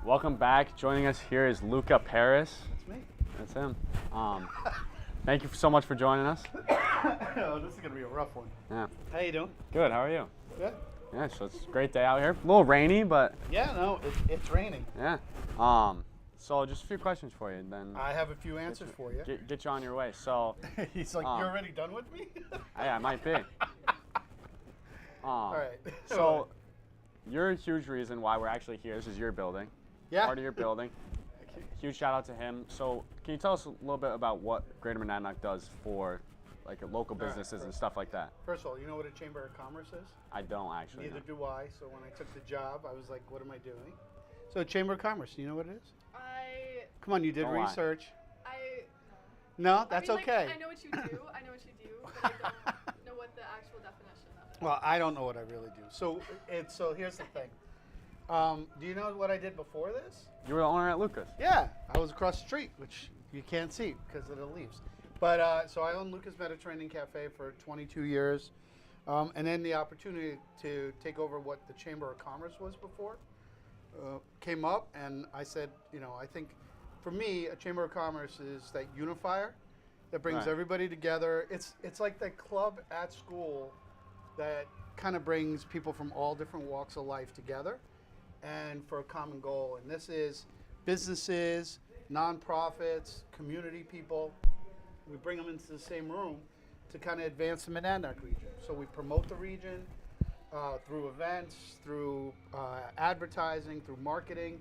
Welcome back. Joining us here is Luca Paris. That's me. That's him. Thank you so much for joining us. Oh, this is gonna be a rough one. Yeah. How you doing? Good. How are you? Good. Yeah. So it's a great day out here. A little rainy, but Yeah, no, it's raining. yeah. So just a few questions for you, then I have a few answers for you. get you on your way. So He's like, you're already done with me? yeah, I might be. All right. So you're a huge reason why we're actually here. This is your building. Yeah. Part of your building. Huge shout out to him. So can you tell us a little bit about what Greater Monadnock does for like local businesses and stuff like that? First of all, you know what a Chamber of Commerce is? I don't actually. Neither know. do I. So when I took the job, I was like, what am I doing? So Chamber of Commerce, you know what it is? Come on, you did Don't lie. research. No. No, that's I mean, okay. Like, I know what you do. I know what you do, but I don't know what the actual definition of it. Well, I don't know what I really do. So here's the thing. Do you know what I did before this? You were the owner at Lucas. Yeah, I was across the street, which you can't see because of the leaves. But so I owned Lucas Mediterranean Cafe for 22 years, and then the opportunity to take over what the Chamber of Commerce was before came up, and I said, I think for me, a Chamber of Commerce is that unifier that brings Right. everybody together. It's like that club at school that kind of brings people from all different walks of life together and for a common goal. And this is businesses, nonprofits, community people. We bring them into the same room to kind of advance the Monadnock region. So we promote the region through events, through advertising, through marketing,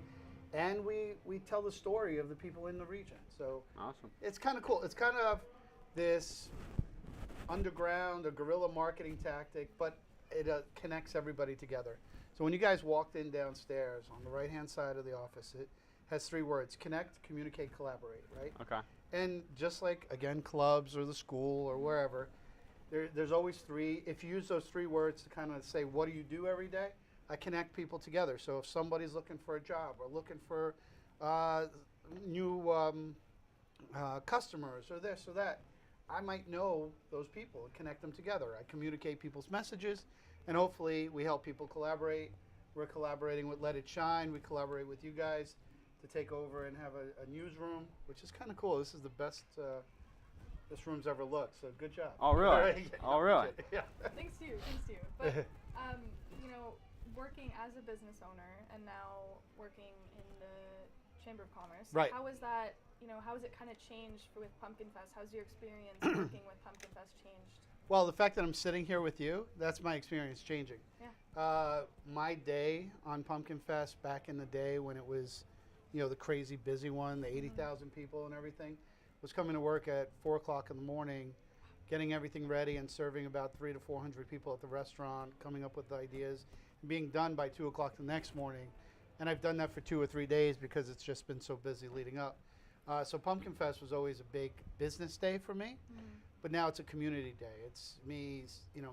and we tell the story of the people in the region. So Awesome. it's kind of cool. It's kind of this underground or guerrilla marketing tactic, but it connects everybody together. So when you guys walked in downstairs, on the right-hand side of the office, it has 3 words: connect, communicate, collaborate, right? Okay. And just like, again, clubs or the school or wherever, there's always 3. If you use those 3 words to kind of say, what do you do every day? I connect people together. So if somebody's looking for a job or looking for new customers or this or that, I might know those people and connect them together. I communicate people's messages, and hopefully we help people collaborate. We're collaborating with Let It Shine. We collaborate with you guys to take over and have a newsroom, which is kind of cool. This is the best this room's ever looked, so good job. Oh, really? Yeah, Oh, really? Yeah. Thanks to you. But working as a business owner and now working in the Chamber of Commerce, Right. how is that? How has it kind of changed with Pumpkin Fest? How's your experience working with Pumpkin Fest changed? Well, the fact that I'm sitting here with you, that's my experience changing. Yeah. My day on Pumpkin Fest back in the day when it was, the crazy busy one, the 80,000 people and everything, was coming to work at 4 o'clock in the morning, getting everything ready and serving about 300 to 400 people at the restaurant, coming up with ideas, and being done by 2 o'clock the next morning. And I've done that for 2 or 3 days because it's just been so busy leading up. So Pumpkin Fest was always a big business day for me, but now it's a community day. It's me,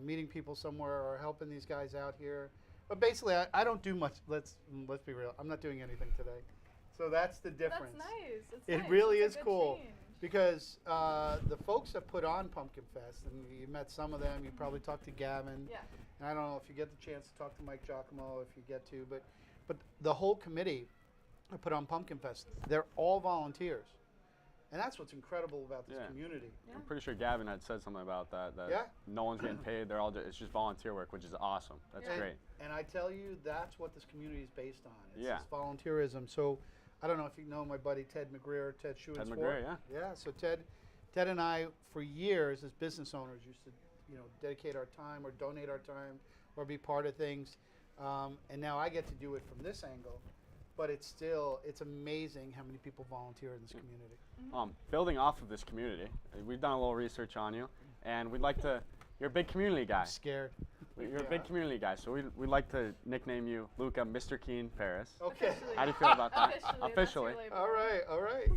meeting people somewhere or helping these guys out here. But basically, I don't do much. Let's be real. I'm not doing anything today. So that's the difference. That's nice. It's It nice. really It's is a good cool change. because the folks that put on Pumpkin Fest, and you met some of them. You probably talked to Gavin. Yeah. And I don't know if you get the chance to talk to Mike Giacomo, if you get to, but the whole committee that put on Pumpkin Fest, they're all volunteers. And that's what's incredible about this Yeah. community. Yeah. I'm pretty sure Gavin had said something about that. That Yeah. no one's getting paid. They're all. It's just volunteer work, which is awesome. That's Yeah. great. And I tell you, that's what this community is based on. It's Yeah. this volunteerism. So I don't know if you know my buddy Ted McGreer, Ted Schuenz. Ted McGreer, yeah. Yeah, so Ted and I, for years as business owners, used to, dedicate our time or donate our time or be part of things. And now I get to do it from this angle. But it's amazing how many people volunteer in this community. Building off of this community, we've done a little research on you, and we'd like to. You're a big community guy. I'm scared. You're a big community guy, so we'd like to nickname you Luca Mr. Keene Paris. Okay. Officially. How do you feel about that? Officially. That's your label. All right.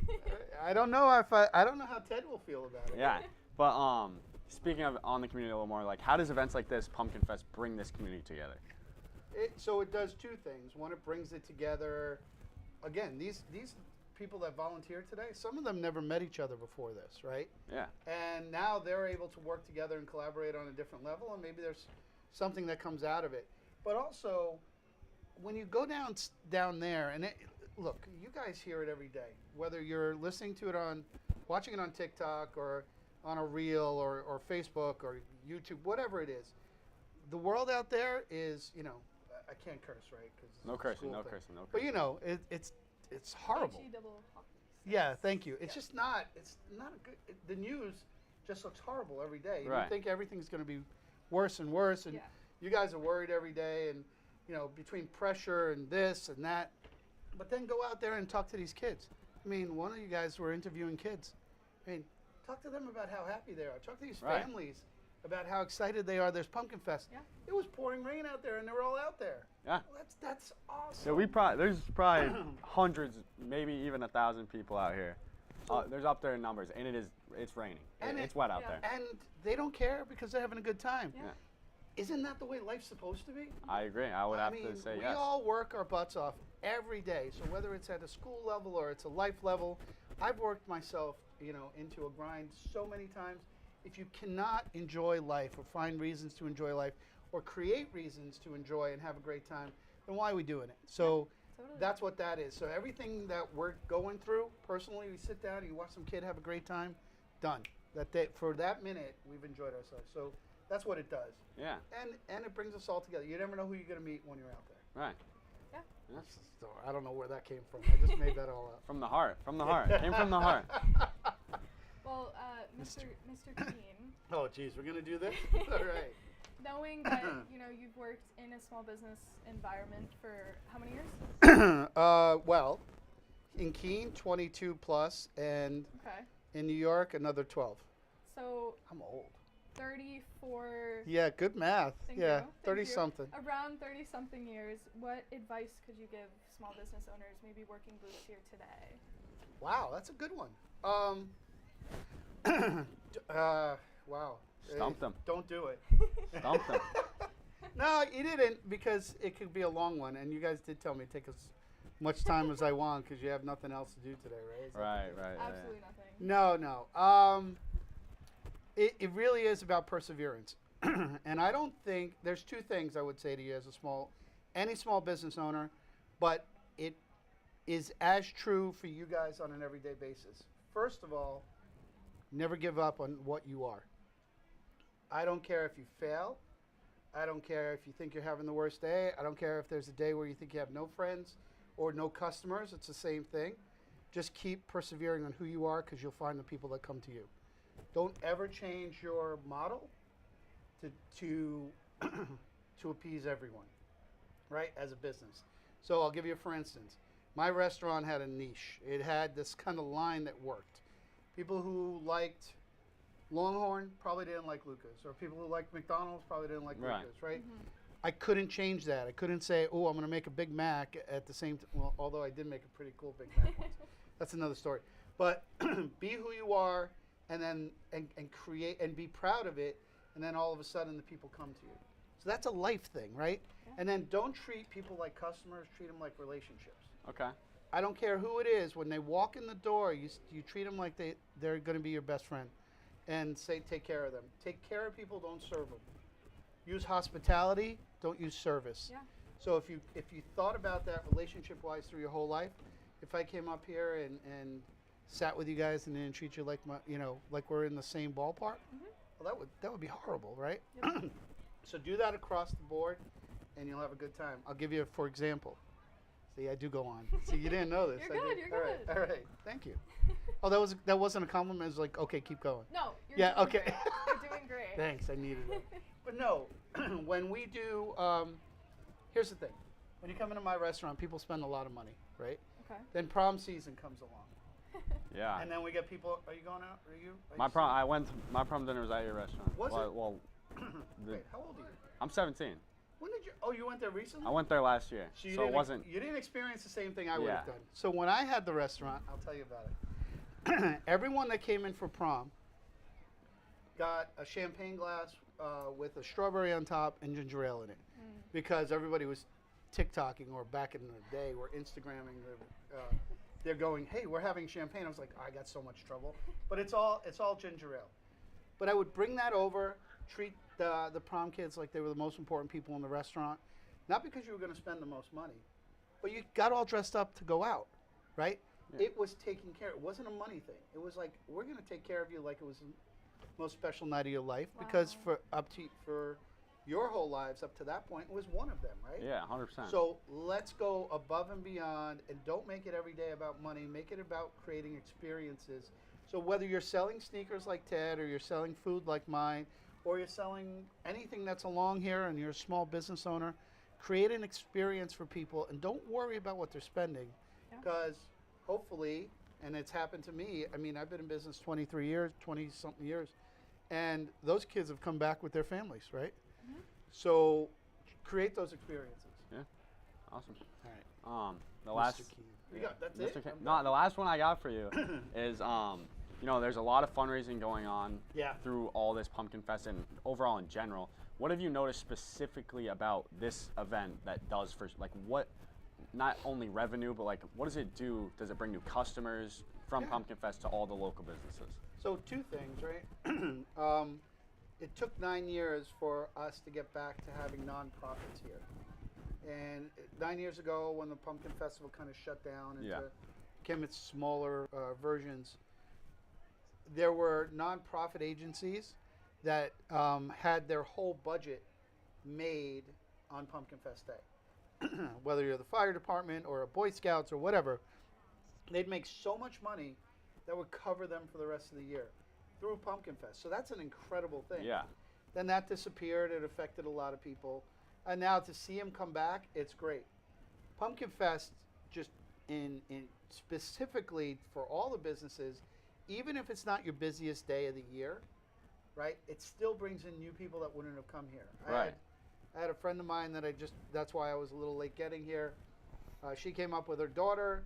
I don't know I don't know how Ted will feel about it. Yeah, but speaking of on the community a little more, like how does events like this, Pumpkin Fest, bring this community together? So it does 2 things. One, it brings it together. Again, these people that volunteer today, some of them never met each other before this, right? Yeah. And now they're able to work together and collaborate on a different level, and maybe there's something that comes out of it. But also, when you go down there, and look, you guys hear it every day, whether you're listening to it watching it on TikTok or on a reel or Facebook or YouTube, whatever it is. The world out there is, I can't curse, right? 'Cause it's No a cursing, school no thing. cursing, no But cursing. it's horrible. Yeah, thank you. It's just not. It's not a good. The news just looks horrible every day. Right. You think everything's going to be worse and worse, and you guys are worried every day, and between pressure and this and that. But then go out there and talk to these kids. I mean, one of you guys were interviewing kids. I mean, talk to them about how happy they are. Talk to these families about how excited they are. There's Pumpkin Fest. Yeah. It was pouring rain out there, and they were all out there. Yeah. Well, that's awesome. Yeah, there's probably hundreds, maybe even 1,000 people out here. There's up there in numbers, and it's raining. And it's wet out there. And they don't care because they're having a good time. Yeah. Isn't that the way life's supposed to be? I agree. I would have mean, to say we yes. all work our butts off every day. So whether it's at a school level or it's a life level, I've worked myself, into a grind so many times. If you cannot enjoy life or find reasons to enjoy life or create reasons to enjoy and have a great time, then why are we doing it? So Totally. that's what that is. So everything that we're going through, personally, we sit down and you watch some kid have a great time, done. For that minute, we've enjoyed ourselves. So that's what it does. Yeah. And it brings us all together. You never know who you're going to meet when you're out there. Right. So I don't know where that came from. I just made that all up. From the heart. From the heart. It came from the heart. Well, Mr. Keene, Oh, geez, we're going to do this? All right. knowing that you've worked in a small business environment for how many years? Well, in Keene, 22 plus, and Okay. in New York, another 12. So I'm old. 34. Yeah, good math. Thank yeah, you. 30 Thank you. something. Around 30-something years, what advice could you give small business owners, maybe working groups here today? Wow, that's a good one. Wow. Stumped them. Don't do it. Stumped them. No, you didn't, because it could be a long one, and you guys did tell me to take as much time as I want because you have nothing else to do today, right? Is that the Right. case? Absolutely nothing. No. It really is about perseverance. And I don't think, there's two things I would say to you as any small business owner, but it is as true for you guys on an everyday basis. First of all, never give up on what you are. I don't care if you fail. I don't care if you think you're having the worst day. I don't care if there's a day where you think you have no friends or no customers. It's the same thing. Just keep persevering on who you are, because you'll find the people that come to you. Don't ever change your model to appease everyone, right, as a business. So I'll give you, for instance, my restaurant had a niche. It had this kind of line that worked. People who liked Longhorn probably didn't like Luca's, or people who liked McDonald's probably didn't like Right. Luca's, right? Mm-hmm. I couldn't change that. I couldn't say, oh, I'm going to make a Big Mac at the same time. Well, although I did make a pretty cool Big Mac once. That's another story. But be who you are, and then and create and be proud of it, and then all of a sudden the people come to you. So that's a life thing, right? Yeah. And then don't treat people like customers, treat them like relationships. Okay. I don't care who it is. When they walk in the door, you treat them like they're going to be your best friend, and say take care of them. Take care of people, don't serve them. Use hospitality, don't use service. Yeah. So if you thought about that relationship-wise through your whole life, if I came up here and sat with you guys and didn't treat you like like we're in the same ballpark, well, that would be horrible, right? Yep. So do that across the board, and you'll have a good time. I'll give you, for example. See, I do go on. See, you didn't know this. You're good, you're All right, good. all right. Thank you. Oh, that wasn't a compliment. It was like, okay, keep going. No. You're Yeah, doing okay. Great. You're doing great. Thanks, I needed it. But no, when we do, here's the thing. When you come into my restaurant, people spend a lot of money, right? Okay. Then prom season comes along. Yeah. And then we get people, are you going out? Are you? My prom dinner was at your restaurant. Was it? Well, Wait, how old are you? I'm 17. When did you went there recently? I went there last year, So so it wasn't. You didn't experience the same thing I would have Yeah. done. So when I had the restaurant, I'll tell you about it. Everyone that came in for prom got a champagne glass with a strawberry on top and ginger ale in it, because everybody was TikToking, or back in the day were Instagramming. They're going, hey, we're having champagne. I was like, I got so much trouble, but it's all ginger ale. But I would bring that over, treat the prom kids like they were the most important people in the restaurant, not because you were going to spend the most money, but you got all dressed up to go out, right? Yeah. It was taken care. It wasn't a money thing. It was like, we're going to take care of you like it was the most special night of your life, because Wow. for your whole lives up to that point, it was one of them, right? Yeah, 100%. So let's go above and beyond, and don't make it every day about money. Make it about creating experiences. So whether you're selling sneakers like Ted, or you're selling food like mine, or you're selling anything that's along here and you're a small business owner, create an experience for people, and don't worry about what they're spending. Yeah. Because hopefully, and it's happened to me, I mean, I've been in business 23 years, 20-something years, and those kids have come back with their families, right? Mhm. So create those experiences. Awesome. All right. The Mr. last Keene. You got, that's Mr. it? Keene- I'm no, done. the last one I got for you is you know, there's a lot of fundraising going on Yeah. through all this Pumpkin Fest and overall in general. What have you noticed specifically about this event that does for, like, what, not only revenue, but like, what does it do? Does it bring new customers from Yeah. Pumpkin Fest to all the local businesses? So two things, right? It took 9 years for us to get back to having nonprofits here. And 9 years ago, when the Pumpkin Festival kind of shut down and Yeah. became its smaller versions, there were nonprofit agencies that had their whole budget made on Pumpkin Fest Day. Whether you're the fire department or a Boy Scouts or whatever, they'd make so much money that would cover them for the rest of the year through Pumpkin Fest. So that's an incredible thing. Yeah. Then that disappeared. It affected a lot of people. And now to see him come back, it's great. Pumpkin Fest, just in specifically for all the businesses, even if it's not your busiest day of the year, right, it still brings in new people that wouldn't have come here. Right. I had a friend of mine that that's why I was a little late getting here. She came up with her daughter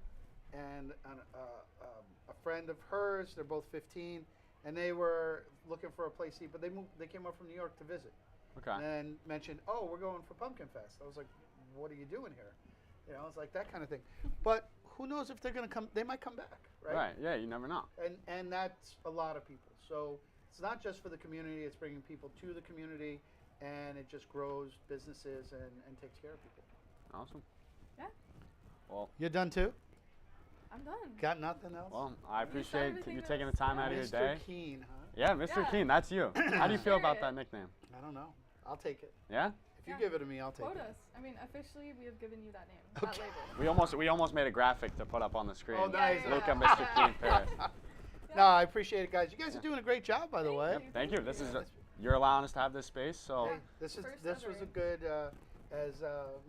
and a friend of hers. They're both 15, and they were looking for a place to eat, but they came up from New York to visit. Okay. And mentioned, oh, we're going for Pumpkin Fest. I was like, what are you doing here? You know, it's like that kind of thing. But who knows if they're going to come? They might come back, right? Right. Yeah, you never know. And that's a lot of people. So it's not just for the community. It's bringing people to the community, and it just grows businesses and takes care of people. Awesome. Yeah. Well, You're done too? I'm done. Got nothing else? well, I You said appreciate everything you that taking the was- time yeah. out of your Mr. day. Keene, huh? Yeah, Mr. Yeah. Keene, that's you. How do you feel about Period. that nickname? I don't know. I'll take it. Yeah? If you Yeah. give it to me, I'll take Quote it. us. I mean, officially, we have given you that name, Okay. that label. We almost made a graphic to put up on the screen. Oh, nice. Yeah, Luca, yeah. Mr. Keene, Paris. No, I appreciate it, guys. You guys are doing a great job, by the Thank way. you. Thank you. This is Yeah. you're allowing us to have this space, so Hey, this First was ever. a good, as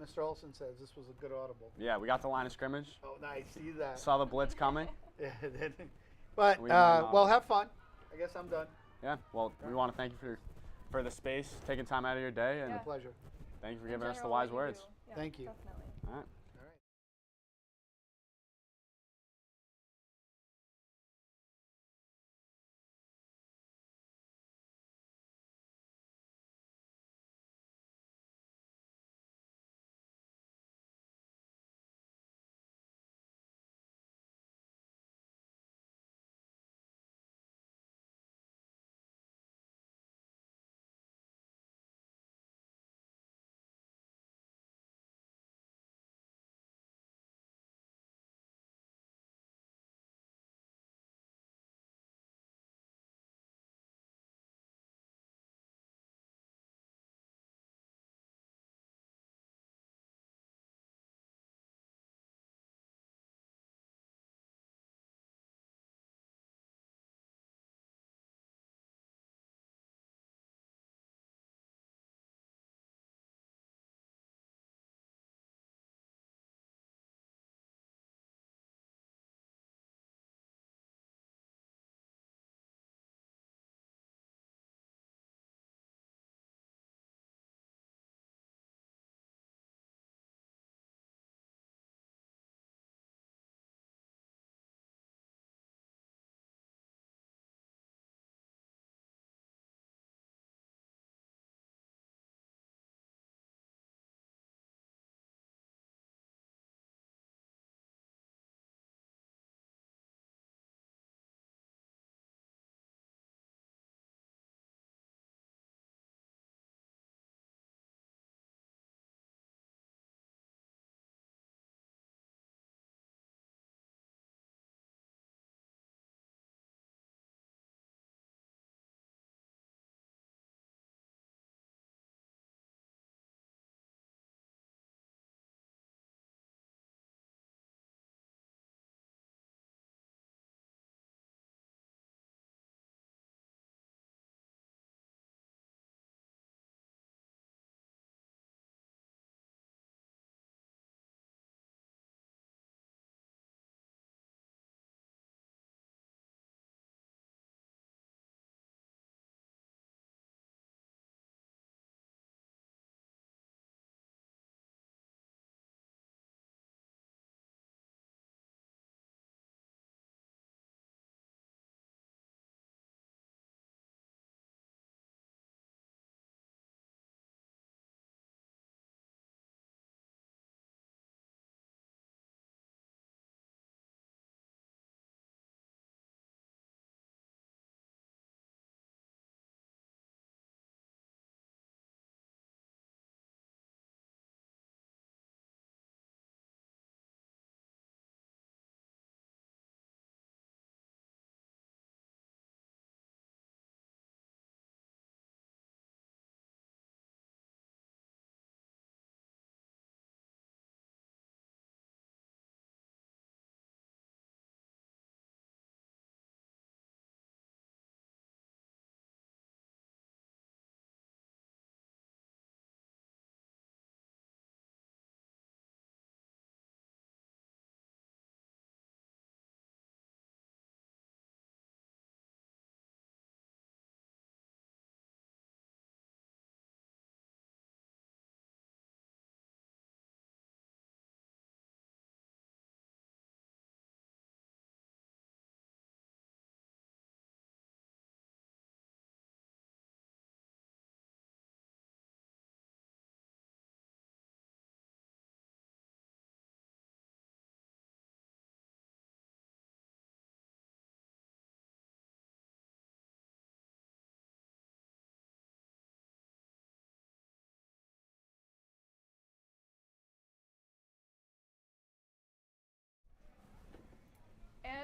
Mr. Olson says, this was a good audible. yeah, we got the line of scrimmage. Oh, nice. See that? Saw the blitz coming. Yeah, but We know. well, have fun. I guess I'm done. Yeah. Well, we want to thank you for the space, taking time out of your day, and Yeah. Pleasure. thank you for In giving us the general, wise what you words. do. Yeah, Thank you. Definitely. All right.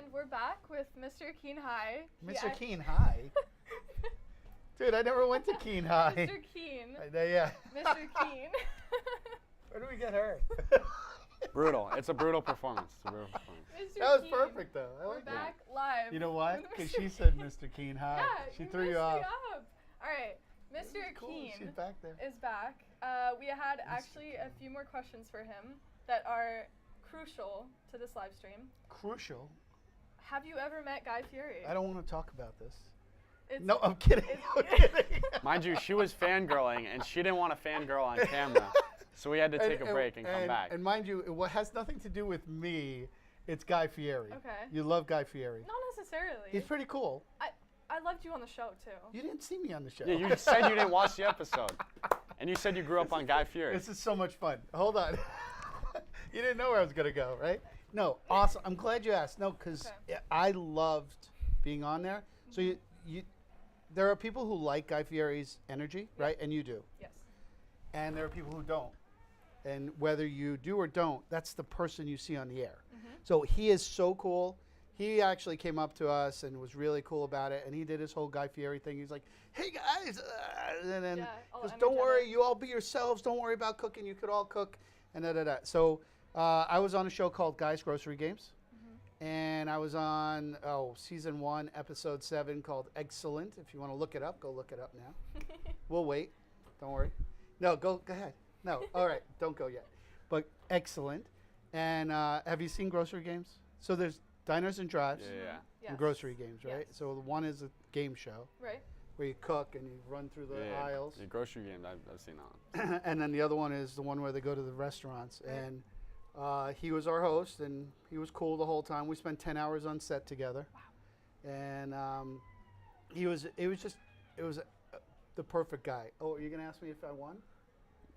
And we're back with Mr. Keene High. Mr. Keene High? Dude, I never went to Keene High. Mr. Keene. Yeah. Mr. Keene. Where do we get her? Brutal. It's a brutal performance. It's a brutal performance. Mr. That was Keene. perfect, though. I We're like that. back live. You know why? with Because Mr. she said Mr. Keene High. Yeah, She you threw you messed off. me up. All right, Mr. Cool. Keene She's back there. is back. We had actually a few more questions for him that are crucial to this live stream. Crucial. Have you ever met Guy Fieri? I don't want to talk about this. It's, No, I'm kidding. it's- I'm kidding. Mind you, she was fangirling, and she didn't want to fangirl on camera. So we had to take a break and come back. And mind you, it has nothing to do with me. It's Guy Fieri. Okay. You love Guy Fieri. Not necessarily. He's pretty cool. I loved you on the show too. You didn't see me on the show. Yeah, you said you didn't watch the episode. And you said you grew up on Guy Fieri. This is so much fun. Hold on. You didn't know where I was going to go, right? No, awesome. I'm glad you asked. No, because Okay. I loved being on there. So there are people who like Guy Fieri's energy, right? And you do. Yes. And there are people who don't. And whether you do or don't, that's the person you see on the air. So he is so cool. He actually came up to us and was really cool about it. And he did his whole Guy Fieri thing. He's like, "Hey guys," and then Yeah, all goes, "Don't worry, energetic. you all be yourselves. Don't worry about cooking. You could all cook." And da da da. So I was on a show called Guy's Grocery Games, and I was on season 1, episode 7, called Excellent. If you want to look it up, go look it up now. We'll wait. Don't worry. No, go ahead. No, all right, don't go yet. But Excellent. And have you seen Grocery Games? So there's diners and drives Yeah. Yes. and grocery games, right? Yes. So the one is a game show Right. where you cook and you run through the Yeah. aisles. The grocery game, I've seen that one. And then the other one is the one where they go to the restaurants. Right. And he was our host, and he was cool the whole time. We spent 10 hours on set together. Wow. And it was the perfect guy. Oh, are you going to ask me if I won?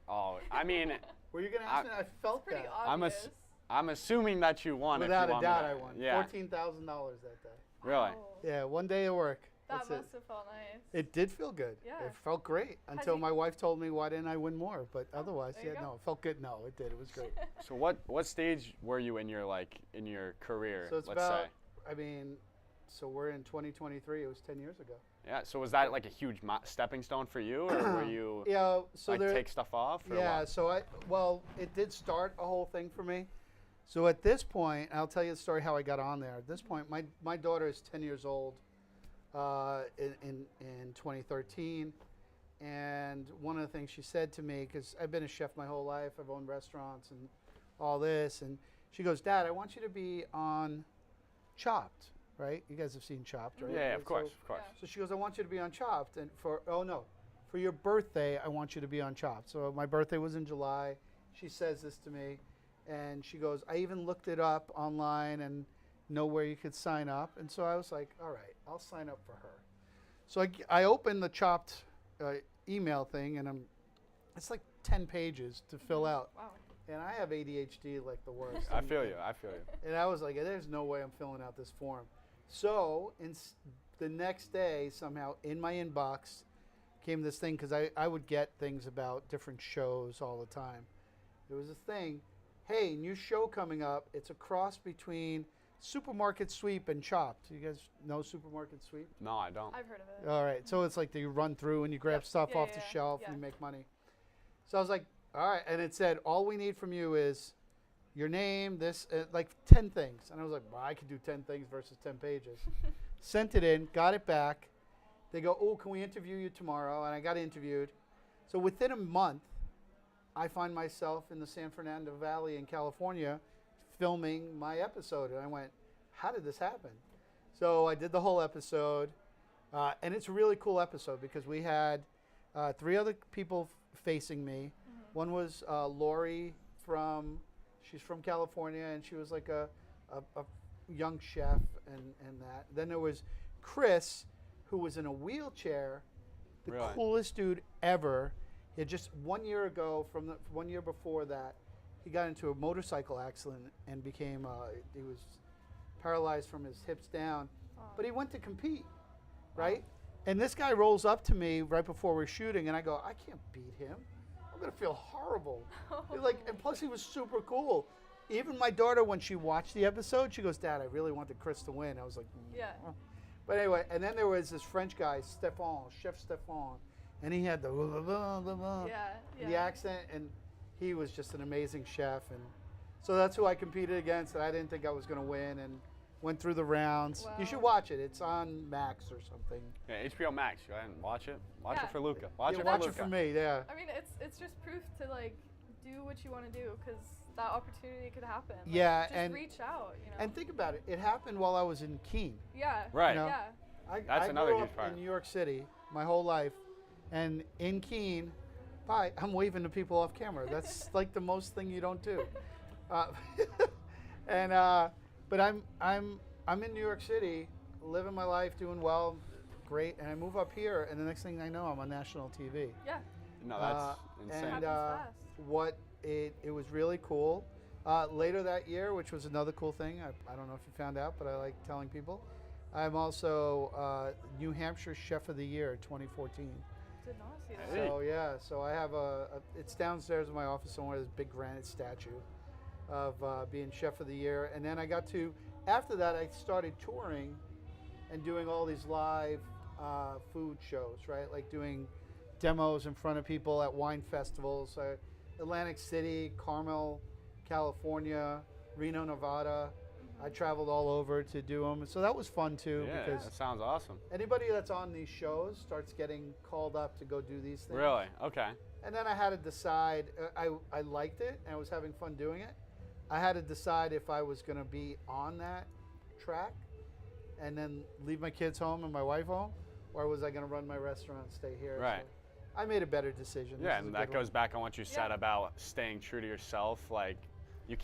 Oh, I mean, Were you going to ask me? I felt Pretty that. obvious. I'm assuming that you won. Without if you a want me doubt, to- I won. Yeah. $14,000 that day. Really? Oh, Yeah, one day of work. that That's must it. have felt nice. It did feel good. Yeah. It felt great until you- my wife told me why didn't I win more. But otherwise, there you yeah, go. no, it felt good. No, it did. It was great. So what stage were you in your career? So it's let's about, say. I mean, so we're in 2023. It was 10 years ago. Yeah. So was that like a huge stepping stone for you, or were you Yeah. So like there. take stuff off? Or Yeah. what? So it did start a whole thing for me. So at this point, I'll tell you the story how I got on there. At this point, my daughter is 10 years old. In 2013, and one of the things she said to me, because I've been a chef my whole life, I've owned restaurants and all this, and she goes, "Dad, I want you to be on Chopped," right? You guys have seen Chopped, right? Yeah, Right, of course, so- of course. Yeah. So she goes, "I want you to be on Chopped, and for your birthday, I want you to be on Chopped." So my birthday was in July. She says this to me, and she goes, "I even looked it up online and know where you could sign up." And so I was like, "All right, I'll sign up for her." So I opened the Chopped email thing, and it's like 10 pages to fill out. Wow. And I have ADHD like the worst. I feel you. I feel you. And I was like, there's no way I'm filling out this form. So the next day, somehow, in my inbox came this thing, because I would get things about different shows all the time. There was a thing, "Hey, new show coming up. It's a cross between Supermarket Sweep and Chopped." You guys know Supermarket Sweep? No, I don't. I've heard of it. All right. So it's like you run through and you grab Yep. stuff Yeah, off yeah, the yeah. shelf Yeah. and you make money. So I was like, all right. And it said, "All we need from you is your name, this, like 10 things." And I was like, well, I could do 10 things versus 10 pages. Sent it in, got it back. They go, "Oh, can we interview you tomorrow?" And I got interviewed. So within a month, I find myself in the San Fernando Valley in California filming my episode. And I went, how did this happen? So I did the whole episode. And it's a really cool episode because we had 3 other people facing me. One was Lori she's from California, and she was like a young chef and that. Then there was Chris, who was in a wheelchair, the Really? coolest dude ever. He had just 1 year ago, from the 1 year before that, he got into a motorcycle accident and became, he was paralyzed from his hips down. But he went to compete, right? And this guy rolls up to me right before we're shooting, and I go, "I can't beat him. I'm gonna feel horrible." He's like, and plus he was super cool. even my daughter, when she watched the episode, she goes, "Dad, I really wanted Chris to win." I was like, Yeah. But anyway, and then there was this French guy, Chef Stefan, and he had the the accent, and he was just an amazing chef. And so that's who I competed against, and I didn't think I was going to win, and went through the rounds. Wow. You should watch it. It's on Max or something. Yeah, HBO Max. Go ahead and watch it. Watch Yeah. it for Luca. Watch Yeah, it watch for it Luca. for me, yeah. I mean, it's just proof to like do what you want to do because that opportunity could happen. Like, Yeah, just and- reach out. You know. And think about it. It happened while I was in Keene. yeah. Right. You know? Yeah. That's I another grew huge up part. in New York City my whole life, and in Keene, I'm waving to people off camera. That's like the most thing you don't do. But I'm in New York City, living my life, doing well, great, and I move up here, and the next thing I know, I'm on national TV. Yeah. No, that's insane. And Happens fast. it was really cool. Later that year, which was another cool thing, I don't know if you found out, but I like telling people, I'm also New Hampshire Chef of the Year 2014. Did not see that. Hey. So yeah, so I have it's downstairs in my office somewhere, this big granite statue of being Chef of the Year. And then after that I started touring and doing all these live food shows, right? Like doing demos in front of people at wine festivals, Atlantic City, Carmel, California, Reno, Nevada. I traveled all over to do them. So that was fun too, Yeah, because that sounds awesome. anybody that's on these shows starts getting called up to go do these things. Really? Okay. And then I had to decide, I liked it and I was having fun doing it. I had to decide if I was going to be on that track and then leave my kids home and my wife home, or was I going to run my restaurant and stay here? Right. So I made a better decision. Yeah, This is and a that good goes one. back on what you said Yeah. about staying true to yourself. Like, you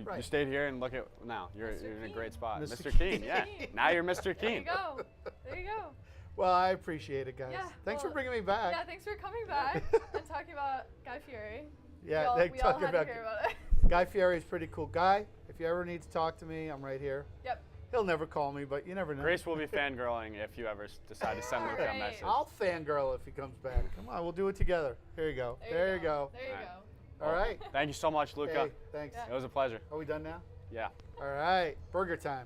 Right. stayed here and look at now. You're Mr. in a Keene. great spot, Mr. Mr. Keene. Keene. Yeah. Now you're Mr. There Keene. you go. There you go. Well, I appreciate it, guys. Yeah, Thanks for well, bringing me back. Yeah, thanks for coming back and talking about Guy Fieri. Yeah, we all talking had about to hear about it. Guy Fieri is pretty cool. Guy, if you ever need to talk to me, I'm right here. Yep. He'll never call me, but you never know. Grace will be fangirling if you ever decide to send Luca a Alright. message. I'll fangirl if he comes back. Come on, we'll do it together. Here you go. There you go. There you Alright. go. All right. Thank you so much, Luca. Hey, thanks. Yeah. It was a pleasure. Are we done now? Yeah. All right. Burger time.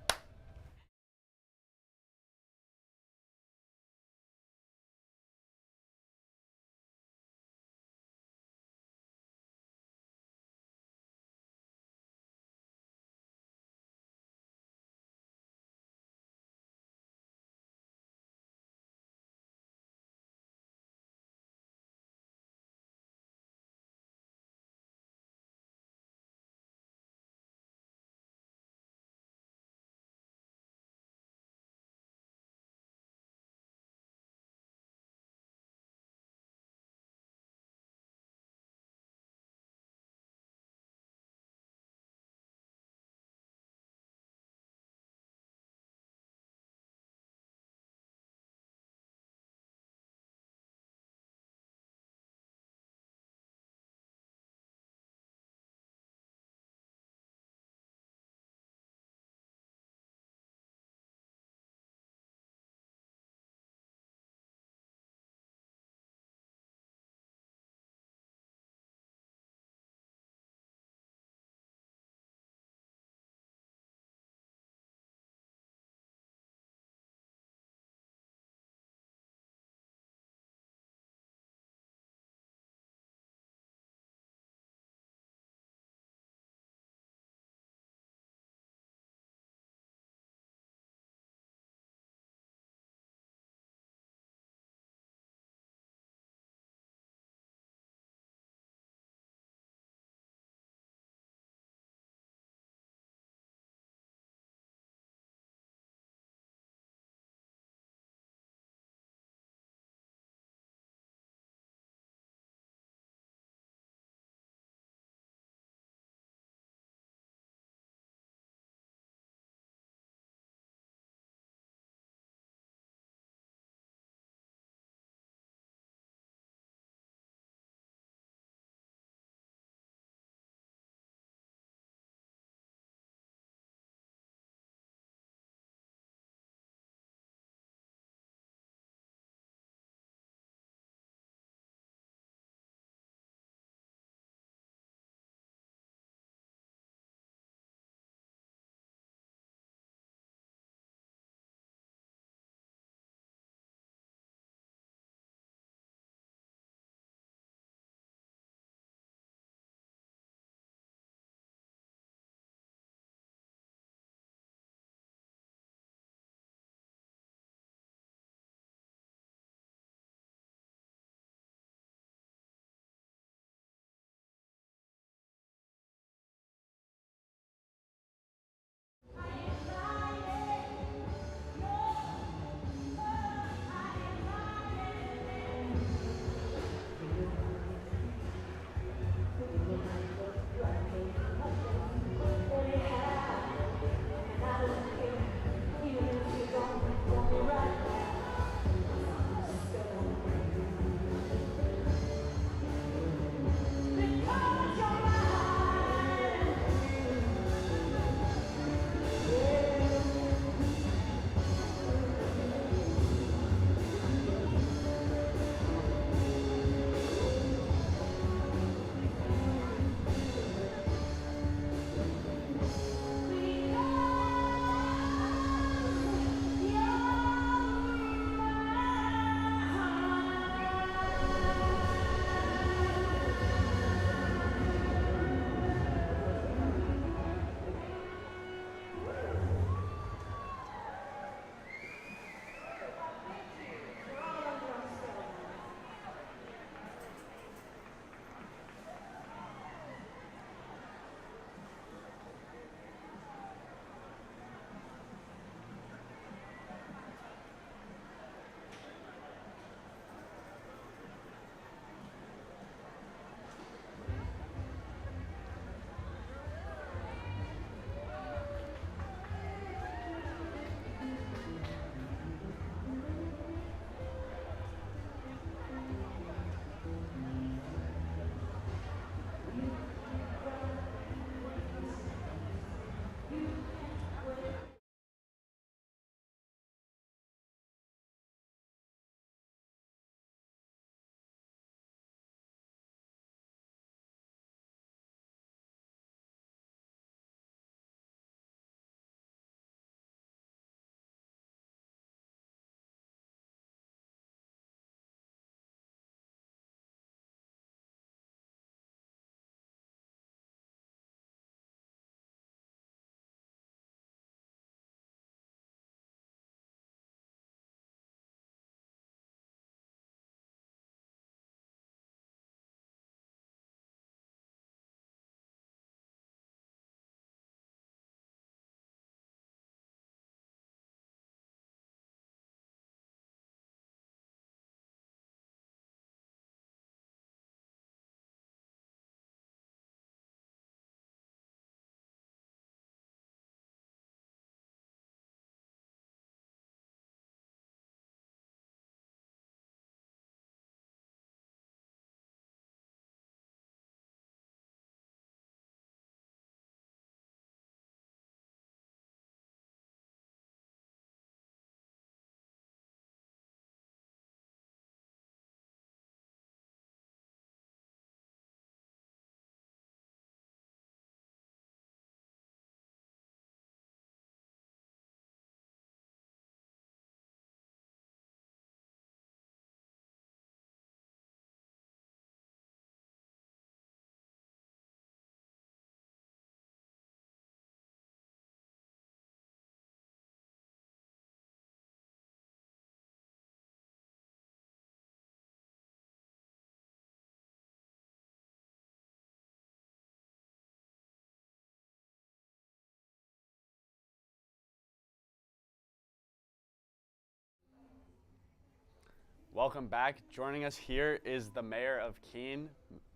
Welcome back. Joining us here is the mayor of Keene,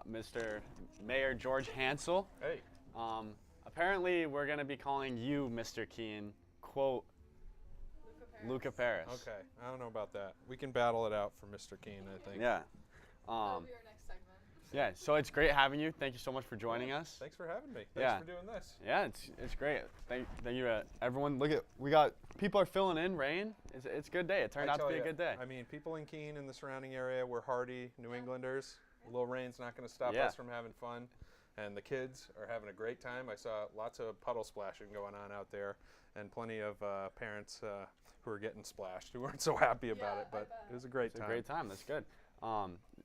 Mr. Mayor George Hansel. Hey. Apparently, we're going to be calling you Mr. Keene, quote, Luca Paris. Okay, I don't know about that. We can battle it out for Mr. Keene, I think. Yeah. That'll be our next segment. Yeah, so it's great having you. Thank you so much for joining us. Thanks for having me. Yeah. Thanks for doing this. Yeah, it's great. Thank you, everyone. Look at, we got, people are filling in rain. It's a good day. It turned out to be a good day. I mean, people in Keene and the surrounding area, we're hardy New Englanders. A little rain's not going to stop Yeah. us from having fun. And the kids are having a great time. I saw lots of puddle splashing going on out there, and plenty of parents who were getting splashed who weren't so happy about it. But it was a great It's time. a great time. That's good.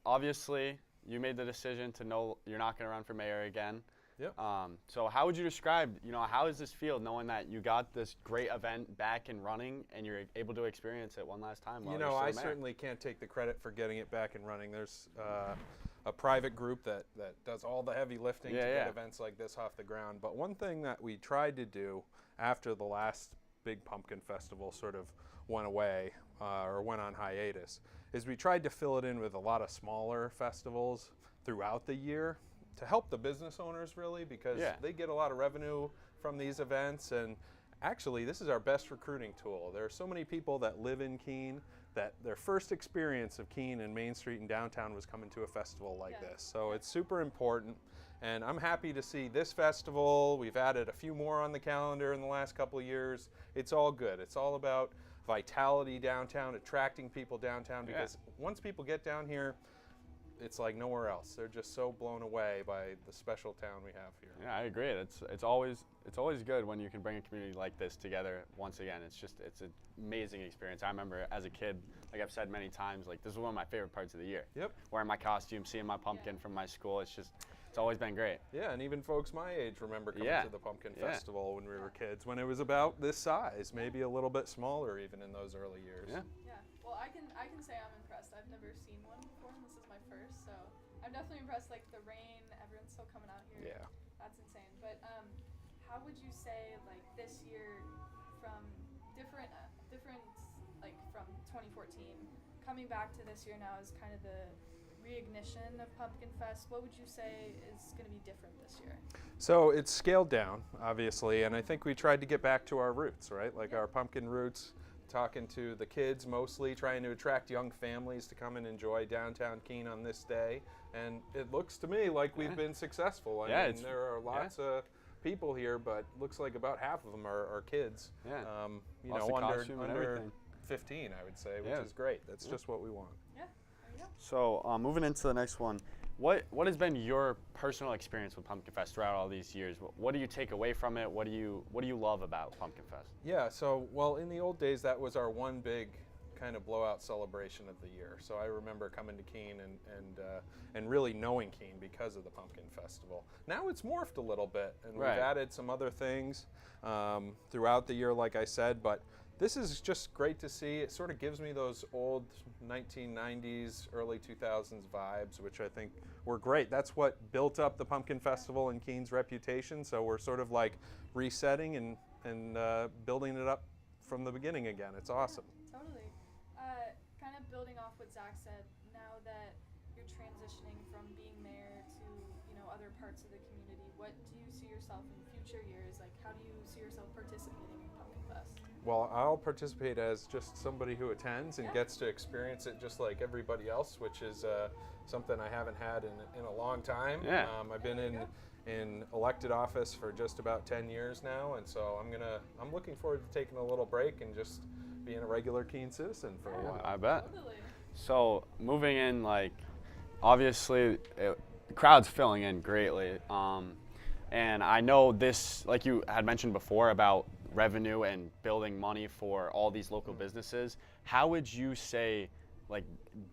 Obviously, you made the decision to know you're not going to run for mayor again. Yep. So how would you describe, how does this feel knowing that you got this great event back and running and you're able to experience it one last time? While you're still I the mayor? certainly can't take the credit for getting it back and running. There's a private group that does all the heavy lifting to get events like this off the ground. But one thing that we tried to do after the last big pumpkin festival sort of went away or went on hiatus is we tried to fill it in with a lot of smaller festivals throughout the year to help the business owners really, because they get a lot of revenue from these events. And actually, this is our best recruiting tool. There are so many people that live in Keene that their first experience of Keene and Main Street and downtown was coming to a festival like this. So it's super important. And I'm happy to see this festival. We've added a few more on the calendar in the last couple of years. It's all good. It's all about vitality downtown, attracting people downtown, because once people get down here, it's like nowhere else. They're just so blown away by the special town we have here. Yeah, I agree. It's always good when you can bring a community like this together once again. It's an amazing experience. I remember as a kid, like I've said many times, like this is one of my favorite parts of the year. Yep. Wearing my costume, seeing my pumpkin from my school. It's always been great. Yeah, and even folks my age remember coming to the Pumpkin Festival when we were kids, when it was about this size, maybe a little bit smaller even in those early years. Yeah. Yeah. Well, I can say I'm impressed. I've never seen one before, and this is my first, so I'm definitely impressed. Like the rain, everyone's still coming out here. Yeah. That's insane. But how would you say like this year from different like from 2014 coming back to this year now is kind of the reignition of Pumpkin Fest? What would you say is going to be different this year? So it's scaled down, obviously, and I think we tried to get back to our roots, right? Like our pumpkin roots, talking to the kids mostly, trying to attract young families to come and enjoy downtown Keene on this day. And it looks to me like we've been successful. I mean, there are lots of people here, but looks like about half of them are kids. Yeah. Under 15, I would say, which is great. That's just what we want. Yeah. There you go. So moving into the next one, what has been your personal experience with Pumpkin Fest throughout all these years? What do you take away from it? What do you love about Pumpkin Fest? Yeah, so well, in the old days, that was our one big kind of blowout celebration of the year. So I remember coming to Keene and really knowing Keene because of the Pumpkin Festival. Now it's morphed a little bit, and we've added some other things throughout the year, like I said, but this is just great to see. It sort of gives me those old 1990s, early 2000s vibes, which I think were great. That's what built up the Pumpkin Festival and Keene's reputation. So we're sort of like resetting and building it up from the beginning again. It's awesome. Yeah, totally. Kind of building off what Zach said, now that you're transitioning from being mayor to other parts of the community, what do you see yourself in future years? Like, how do you see yourself participating in Pumpkin Fest? Well, I'll participate as just somebody who attends and gets to experience it just like everybody else, which is something I haven't had in a long time. Yeah. I've been in elected office for just about 10 years now, and so I'm looking forward to taking a little break and just being a regular Keene citizen for a while. I bet. Totally. So moving in, like obviously the crowd's filling in greatly, and I know this, like you had mentioned before about revenue and building money for all these local businesses. How would you say, like,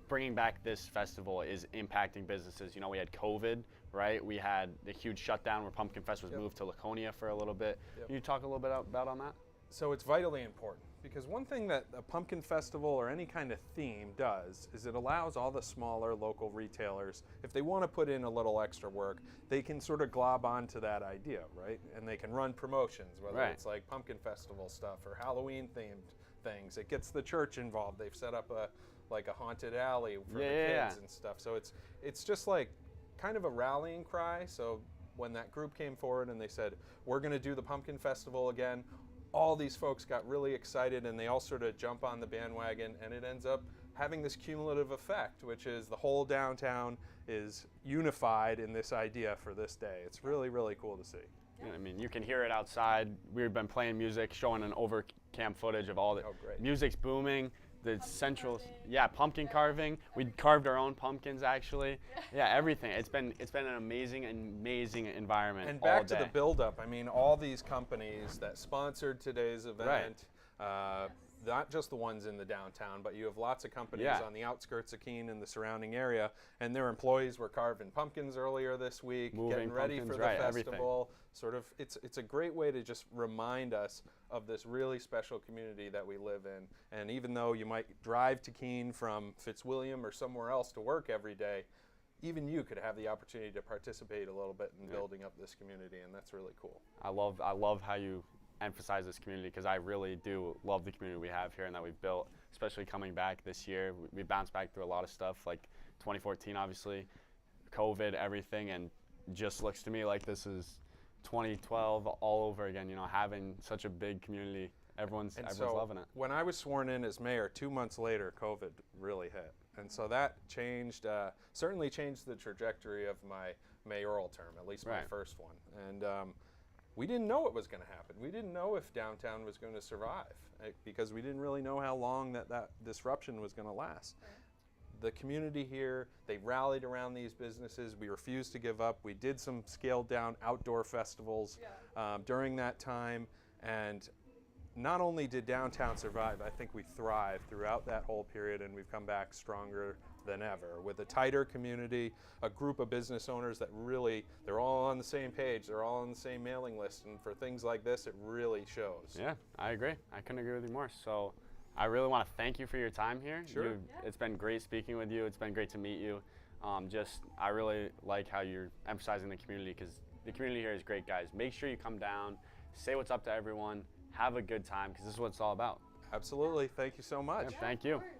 bringing back this festival is impacting businesses? We had COVID, right? We had the huge shutdown where Pumpkin Fest was moved to Laconia for a little bit. Can you talk a little bit about on that? So it's vitally important, because one thing that a pumpkin festival or any kind of theme does is it allows all the smaller local retailers, if they want to put in a little extra work, they can sort of glob onto that idea, right? And they can run promotions, whether it's like pumpkin festival stuff or Halloween themed things. It gets the church involved. They've set up like a haunted alley for Yeah, the yeah, kids yeah. and stuff. So it's just like kind of a rallying cry. So when that group came forward and they said, we're going to do the Pumpkin Festival again, all these folks got really excited and they all sort of jump on the bandwagon, and it ends up having this cumulative effect, which is the whole downtown is unified in this idea for this day. It's really, really cool to see. Yeah, I mean, you can hear it outside. We've been playing music, showing an overcam footage of all the great. music's booming. The Pumpkin central, carving. yeah, pumpkin carving. We carved our own pumpkins actually. Yeah, everything. It's been an amazing environment. And all back to day. the build-up. I mean, all these companies that sponsored today's event, not just the ones in the downtown, but you have lots of companies on the outskirts of Keene and the surrounding area, and their employees were carving pumpkins earlier this week, Moving getting ready pumpkins, for the right, everything. festival. Sort of, it's a great way to just remind us of this really special community that we live in. And even though you might drive to Keene from Fitzwilliam or somewhere else to work every day, even you could have the opportunity to participate a little bit in building up this community, and that's really cool. I love how you emphasize this community, because I really do love the community we have here and that we've built, especially coming back this year. We bounced back through a lot of stuff, like 2014 obviously, COVID, everything, and just looks to me like this is 2012 all over again, you know, having such a big community. Everyone's loving it. When I was sworn in as mayor 2 months later, COVID really hit. And so that changed, certainly changed the trajectory of my mayoral term, at least my first one. And we didn't know what was going to happen. We didn't know if downtown was going to survive, because we didn't really know how long that disruption was going to last. The community here, they rallied around these businesses. We refused to give up. We did some scaled down outdoor festivals during that time. And not only did downtown survive, I think we thrived throughout that whole period, and we've come back stronger than ever with a tighter community, a group of business owners that really, they're all on the same page, they're all on the same mailing list, and for things like this, it really shows. Yeah, I agree. I couldn't agree with you more. So I really want to thank you for your time here. Sure. It's been great speaking with you. It's been great to meet you. I really like how you're emphasizing the community, because the community here is great, guys. Make sure you come down, say what's up to everyone, have a good time, because this is what it's all about. Absolutely. Thank you so much. Yeah, thank you. Of course.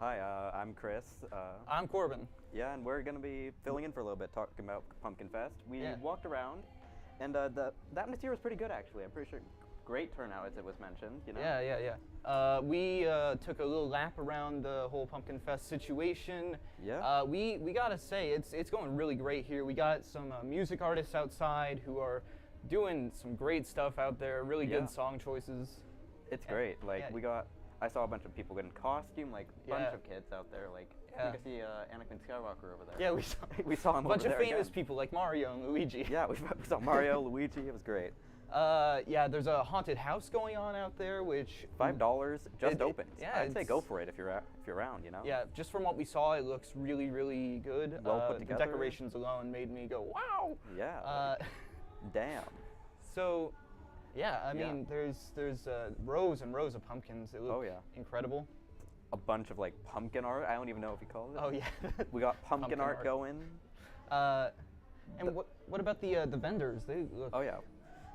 Hi, I'm Chris. I'm Corbin. Yeah, and we're going to be filling in for a little bit talking about Pumpkin Fest. We Yeah. walked around, and the atmosphere was pretty good, actually. I'm pretty sure. Great turnout, as it was mentioned, you know? Yeah. We took a little lap around the whole Pumpkin Fest situation. Yeah. We gotta say, it's going really great here. We got some music artists outside who are doing some great stuff out there, really Yeah. good song choices. It's great. Like, yeah. I saw a bunch of people get in costume, like, a bunch Yeah. of kids out there. Like, Yeah. I think I see Anakin Skywalker over there. Yeah, we saw We saw him a bunch over of there famous again. people like Mario and Luigi. Yeah, we saw Mario, Luigi. It was great. Yeah, there's a haunted house going on out there, which $5 just It- opened. yeah, I'd say it's- go for it if you're around, you know? Yeah, just from what we saw, it looks really, really good. Well put The together. decorations alone made me go, wow. Yeah. Uh, Damn. So, yeah, I Yeah. mean, there's rows and rows of pumpkins. It look Oh, yeah. incredible. A bunch of, like, pumpkin art. I don't even know if you call it. Oh yeah. We got pumpkin art art. going. And what about the vendors? They look. Oh yeah,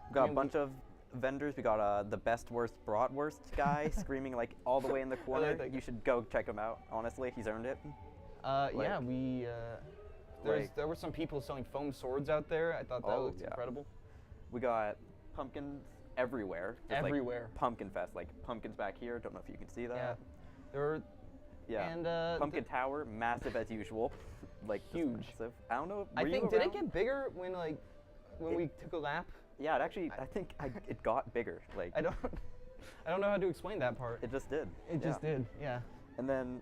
we got mean, a bunch of vendors. We got the best worst bratwurst guy screaming like all the way in the corner. that guy. You should go check him out. Honestly, he's earned it. Yeah, like- we. There were some people selling foam swords out there. I thought that Oh, looked yeah. incredible. We got pumpkins everywhere. Just, like, Everywhere. Pumpkin Fest, like pumpkins back here. Don't know if you can see that. Yeah. There were. Yeah. And Pumpkin Tower, massive as usual. Like just Huge. Massive. I don't know. I were you think did it around? get bigger when we took a lap? Yeah, it actually. I think it got bigger. Like I don't know how to explain that part. it just did. It just Yeah. did. Yeah. And then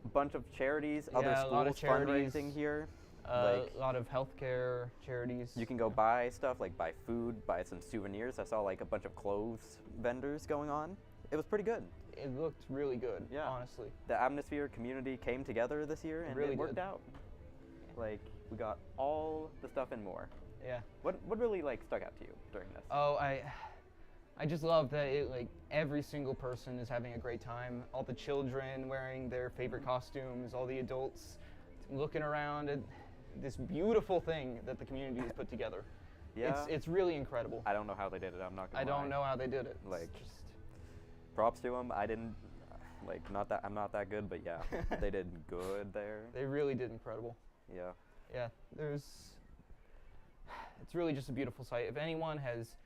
a bunch of charities, other Yeah, a lot of schools fundraising charities. here. A Like lot of healthcare charities. you can go buy stuff, like buy food, buy some souvenirs. I saw like a bunch of clothes vendors going on. It was pretty good. It looked really good. Yeah. Honestly. The atmosphere community came together this year and really it worked did. out. Like we got all the stuff and more. Yeah. What really like stuck out to you during this? Oh, I just love that every single person is having a great time. All the children wearing their favorite costumes, all the adults looking around at this beautiful thing that the community has put together. Yeah. It's really incredible. I don't know how they did it. I'm not gonna I don't lie. know how they did it. It's Like- just, Props to them. I didn't I'm not that good, but yeah, they did good there. they really did incredible. Yeah. Yeah, it's really just a beautiful sight. If anyone has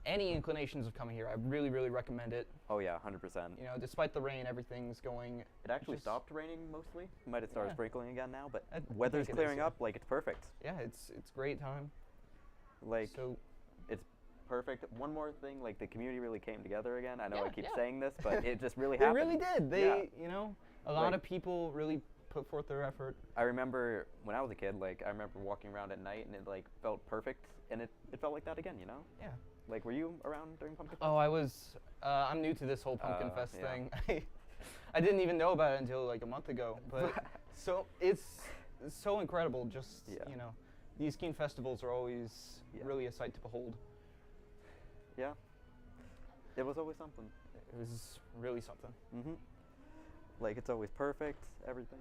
any inclinations of coming here, I really, really recommend it. Oh yeah, 100%. You know, despite the rain, everything's going. It actually just- stopped raining mostly. Might have started Yeah. sprinkling again now, but I think weather's it is, clearing yeah. up. Like it's perfect. Yeah, it's great time. Like So it's perfect. One more thing, like the community really came together again. I know I Yeah, keep yeah. saying this, but it just really they happened. really did. They, Yeah. you know, a lot Like- of people really put forth their effort. I remember when I was a kid, like I remember walking around at night and it like felt perfect, and it felt like that again. You know? Yeah. Like were you around during Pumpkin Fest? Oh, I was. I'm new to this whole Pumpkin Fest yeah. thing. I didn't even know about it until like a month ago. But so it's so incredible. Just Yeah. you know, these Keene festivals are always Yeah. really a sight to behold. Yeah. It was always something. It was really something. Mhm. Like it's always perfect. Everything.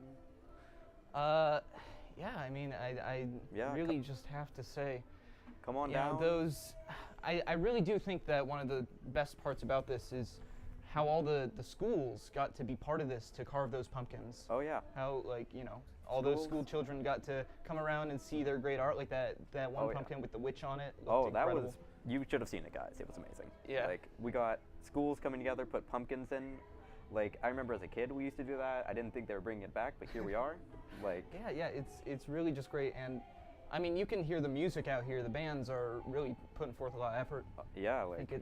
Yeah. I mean, I Yeah, really just have to say. Come on You know, down. I really do think that one of the best parts about this is how all the schools got to be part of this to carve those pumpkins. Oh yeah. How, like, you know, all those Schools. school children got to come around and see their great art, like that one Oh, yeah. pumpkin with the witch on it. Oh, looked that incredible. was. You should have seen it, guys. It was amazing. Yeah. Like we got schools coming together, put pumpkins in. Like I remember as a kid, we used to do that. I didn't think they were bringing it back, but here we are. Like Yeah, it's really just great. And, I mean, you can hear the music out here. The bands are really putting forth a lot of effort. yeah, I like think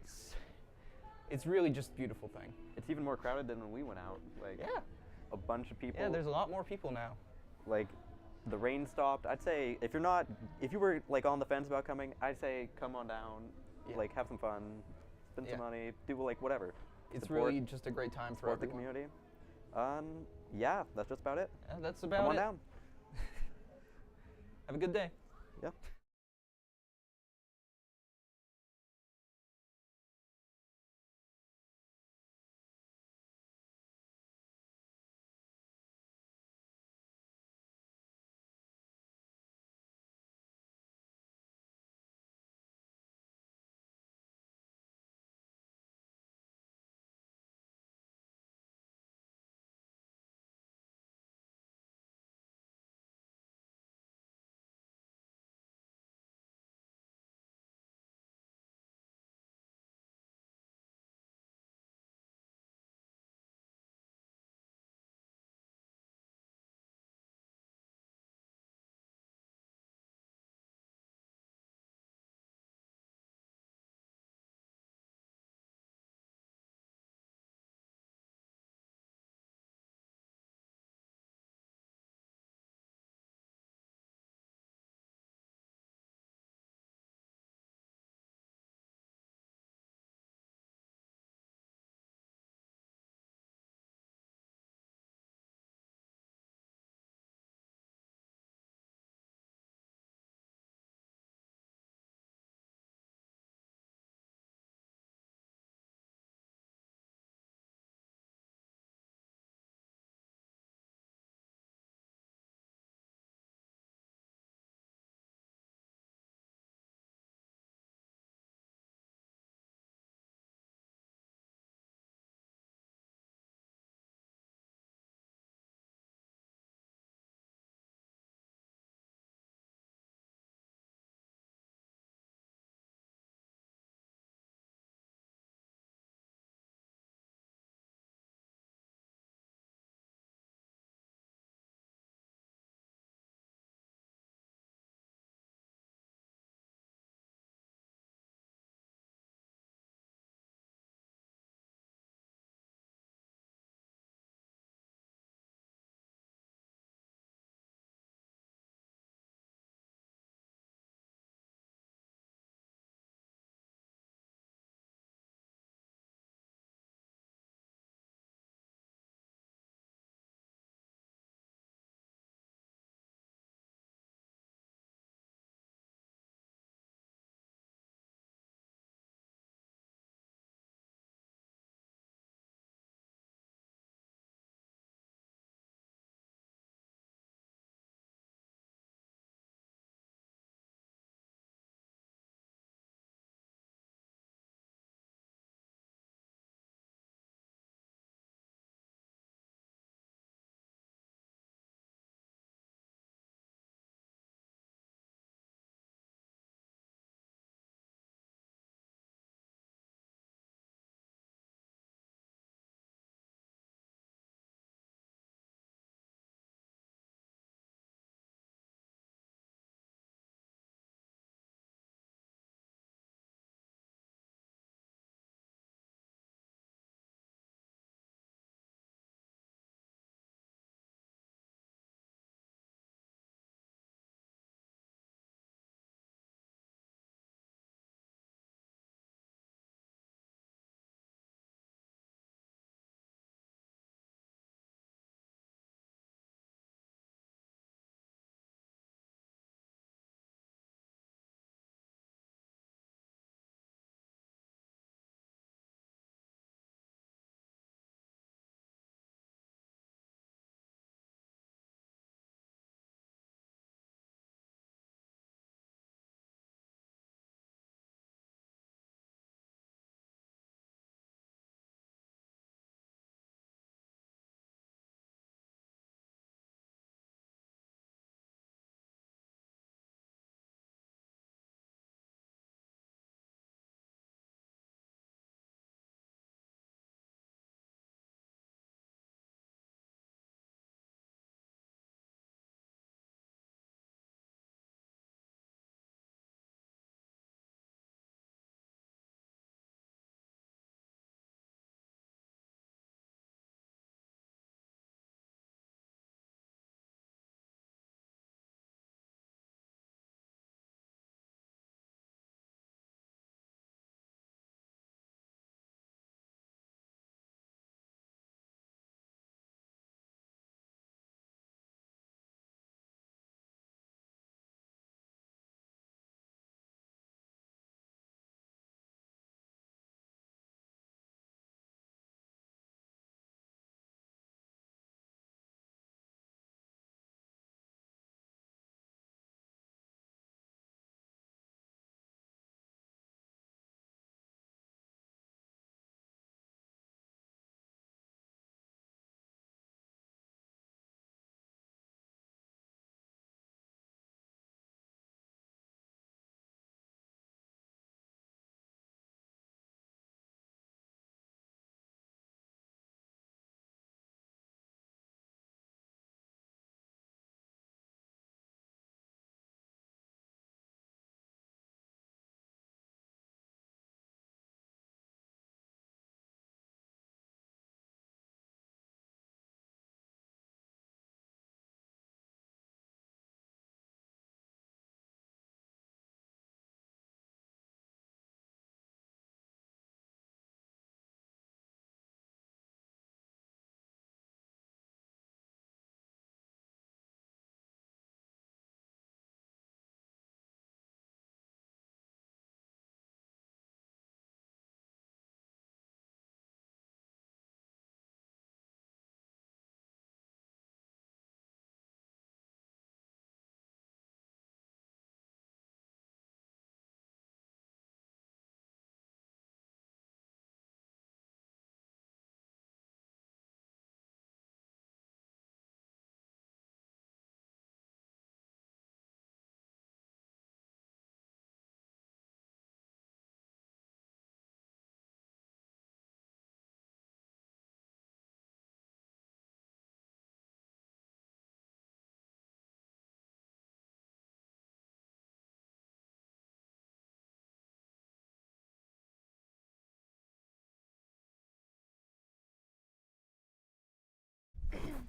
it's really just a beautiful thing. it's even more crowded than when we went out. Like Yeah. a bunch of people. Yeah, there's a lot more people now. like the rain stopped. I'd say if you were like on the fence about coming, I'd say come on down. Yeah. Like have some fun, spend some Yeah. money, do like whatever. It's Support- really just a great time for support the everyone. community. Yeah, that's just about it. Yeah, that's Come about on it. down. Have a good day. Yeah.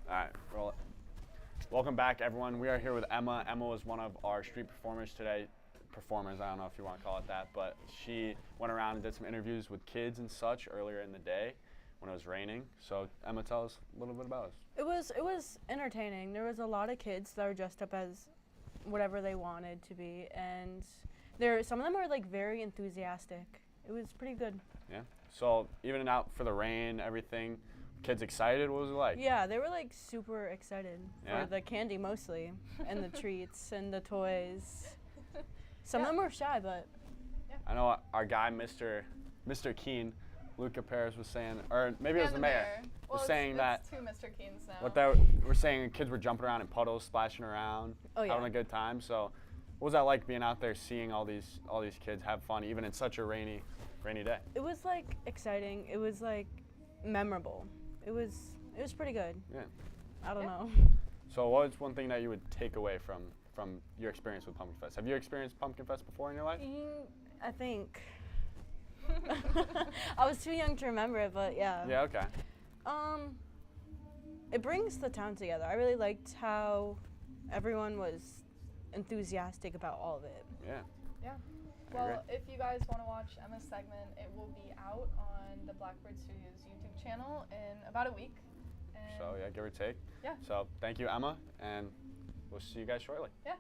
All right, roll it. Welcome back, everyone. We are here with Emma. Emma was one of our street performers today. Performers, I don't know if you want to call it that, but she went around and did some interviews with kids and such earlier in the day when it was raining. So Emma, tell us a little bit about us. It was entertaining. There was a lot of kids that were dressed up as whatever they wanted to be, and some of them were like very enthusiastic. It was pretty good. Yeah. So even out for the rain, everything, kids excited? What was it like? Yeah, they were like super excited Yeah? for the candy mostly, and the treats and the toys. Some of them were shy, but I know our guy, Mr. Keene, Luca Paris was saying, or maybe it was the mayor, was saying that two Mr. Keenes now. what they were saying, kids were jumping around in puddles, splashing around, having a good time. So what was that like being out there, seeing all these kids have fun, even in such a rainy day? it was like exciting. It was like memorable. It was pretty good. Yeah. I don't know. So what was one thing that you would take away from your experience with Pumpkin Fest? Have you experienced Pumpkin Fest before in your life? I think. I was too young to remember it, but yeah. Yeah, okay. It brings the town together. I really liked how everyone was enthusiastic about all of it. Yeah. Yeah. I Well, agree. if you guys want to watch Emma's segment, it will be out on the Blackbird Studios YouTube channel in about a week. And So yeah, give or take. Yeah. So thank you, Emma, and we'll see you guys shortly. Yeah.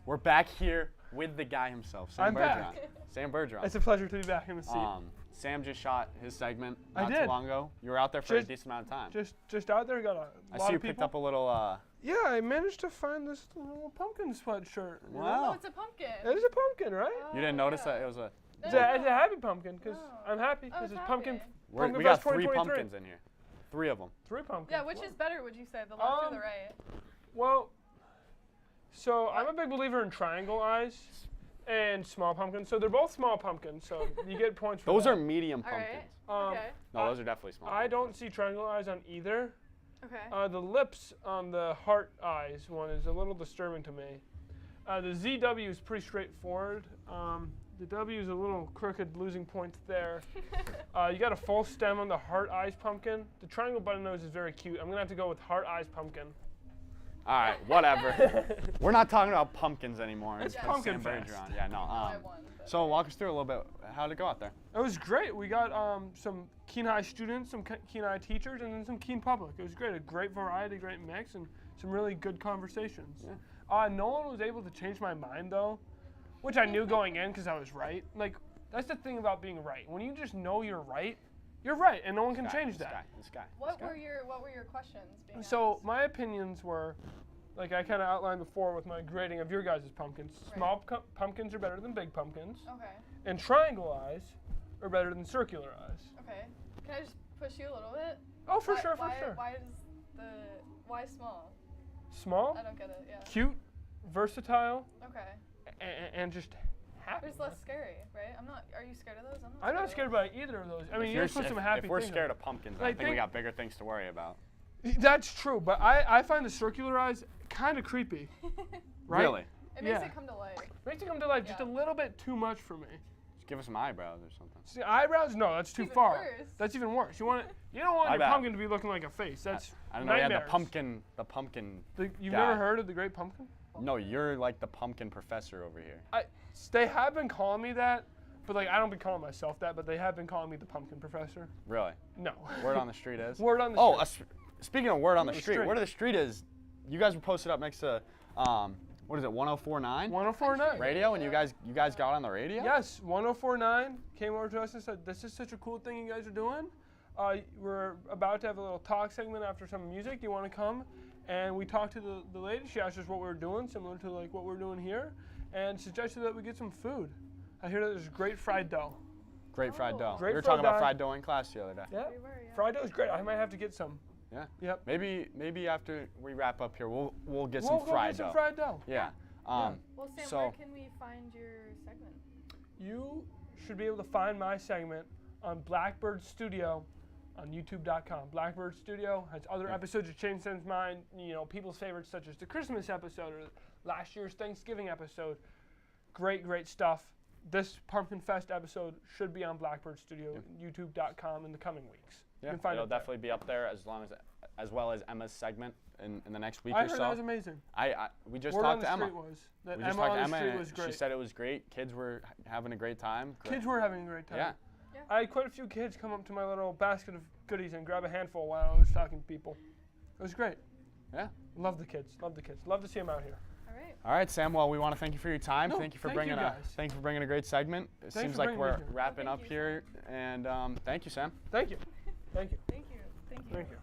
We're back here with the guy himself, Sam I'm Bergeron. back. Sam Bergeron. It's a pleasure to be back in the seat. Sam just shot his segment I not did. too long ago. You were out there for a Just- decent amount of time. Just out there, got a I lot see you of picked people. up a little. Yeah, I managed to find this little pumpkin sweatshirt. you know? Wow. Oh, it's a pumpkin. It is a pumpkin, right? You didn't notice that it was a. It's a happy pumpkin because Oh. I'm happy Oh, because it's it's pumpkin. happy. Pumpkin We got Fest 3 2023. pumpkins in here. 3 of them. 3 pumpkins. Yeah, which Wow. is better, would you say? The left or the right? Well, so I'm a big believer in triangle eyes and small pumpkins. So they're both small pumpkins. So you get points for Those that. are medium All right. pumpkins. Okay. No, those are definitely small. I don't see triangle eyes on either. Okay. The lips on the heart eyes one is a little disturbing to me. The ZW is pretty straightforward. The W is a little crooked, losing points there. You got a full stem on the heart eyes pumpkin. The triangle button nose is very cute. I'm gonna have to go with heart eyes pumpkin. All right, whatever. We're not talking about pumpkins anymore. It's because Pumpkin Sam Fest. Bergeron. Yeah, no. I won. but- So walk us through a little bit. How'd it go out there? It was great. We got some Keene High students, some Keene High teachers, and then some Keene public. It was great. A great variety, great mix, and some really good conversations. Yeah. No one was able to change my mind though, which I knew going in because I was right. Like that's the thing about being right. When you just know you're right, You're right, and no one can This guy, change this that. guy, this guy. What were your questions being So asked? my opinions were, like I kind of outlined before with my grading of your guys' pumpkins. Right. Small pumpkins are better than big pumpkins, Okay. and triangle eyes are better than circular eyes. Okay. Can I just push you a little bit? Oh, for Why- sure, why, for sure. Why small? Small, I don't get it. Yeah. cute, versatile, Okay. and just happy. But it's less scary, right? I'm not. Are you scared of those? I'm not scared about either of those. I mean, you just put some happy If we're things scared on of pumpkins, Like, I think we think- got bigger things to worry about. it. That's true, but I find the circular eyes kind of creepy. Right? Really? It makes Yeah. it come to life. Makes it come to life just a Yeah. little bit too much for me. Just give us some eyebrows or something. See, eyebrows? No, that's too Even far. worse. That's even worse. You want it? You don't want My your bad. pumpkin to be looking like a face. That's I don't know. We had nightmares. the pumpkin. You've guy. never heard of the Great Pumpkin? No, you're like the pumpkin professor over here. They have been calling me that, but like I don't be calling myself that. But they have been calling me the Pumpkin Professor. Really? No. Word on the street is. Word on the Oh, street. speaking of word on the the street, street. word of the street is, you guys were posted up next to, what is it, 104.9 1049. radio, and you guys got on the radio? Yes, 1049 came over to us and said, "This is such a cool thing you guys are doing. We're about to have a little talk segment after some music. Do you want to come?" And we talked to the lady. She asked us what we were doing, similar to like what we're doing here, and suggested that we get some food. I hear that there's great fried dough. Great fried dough. Great we were fried talking about dough. fried dough in class the other day. Yeah, We were, yeah. fried dough is great. I might have to get some. Yeah. Yep. Maybe after we wrap up here, we'll get We'll some go fried get some dough. fried dough. Yeah. Well, Sam, so where can we find your segment? You should be able to find my segment on Blackbird Studio on YouTube.com. Blackbird Studio has other episodes of Change Sam's Mind, people's favorites such as the Christmas episode or last year's Thanksgiving episode. Great stuff. This Pumpkin Fest episode should be on Blackbird Studio, YouTube.com in the coming weeks. yeah, You can find it'll it there. definitely be up there as well as Emma's segment in the next week I or heard so. that was amazing. We just Word talked on the to Emma. street was that We just Emma talked on to the Emma, street and was great. she said it was great. Kids were having a great time. Kids were having a great time. Yeah. Yeah. I had quite a few kids come up to my little basket of goodies and grab a handful while I was talking to people. It was great. Yeah. Love the kids. Love the kids. Love to see them out here. All right. All right, Sam. Well, we want to thank you for your time. No, thank you for thank you bringing guys. a great segment. It Thanks seems for like bringing me we're here. wrapping Thank up you, here, and thank you, Sam. Thank you. Thank you. Thank you. Thank you. Thank you.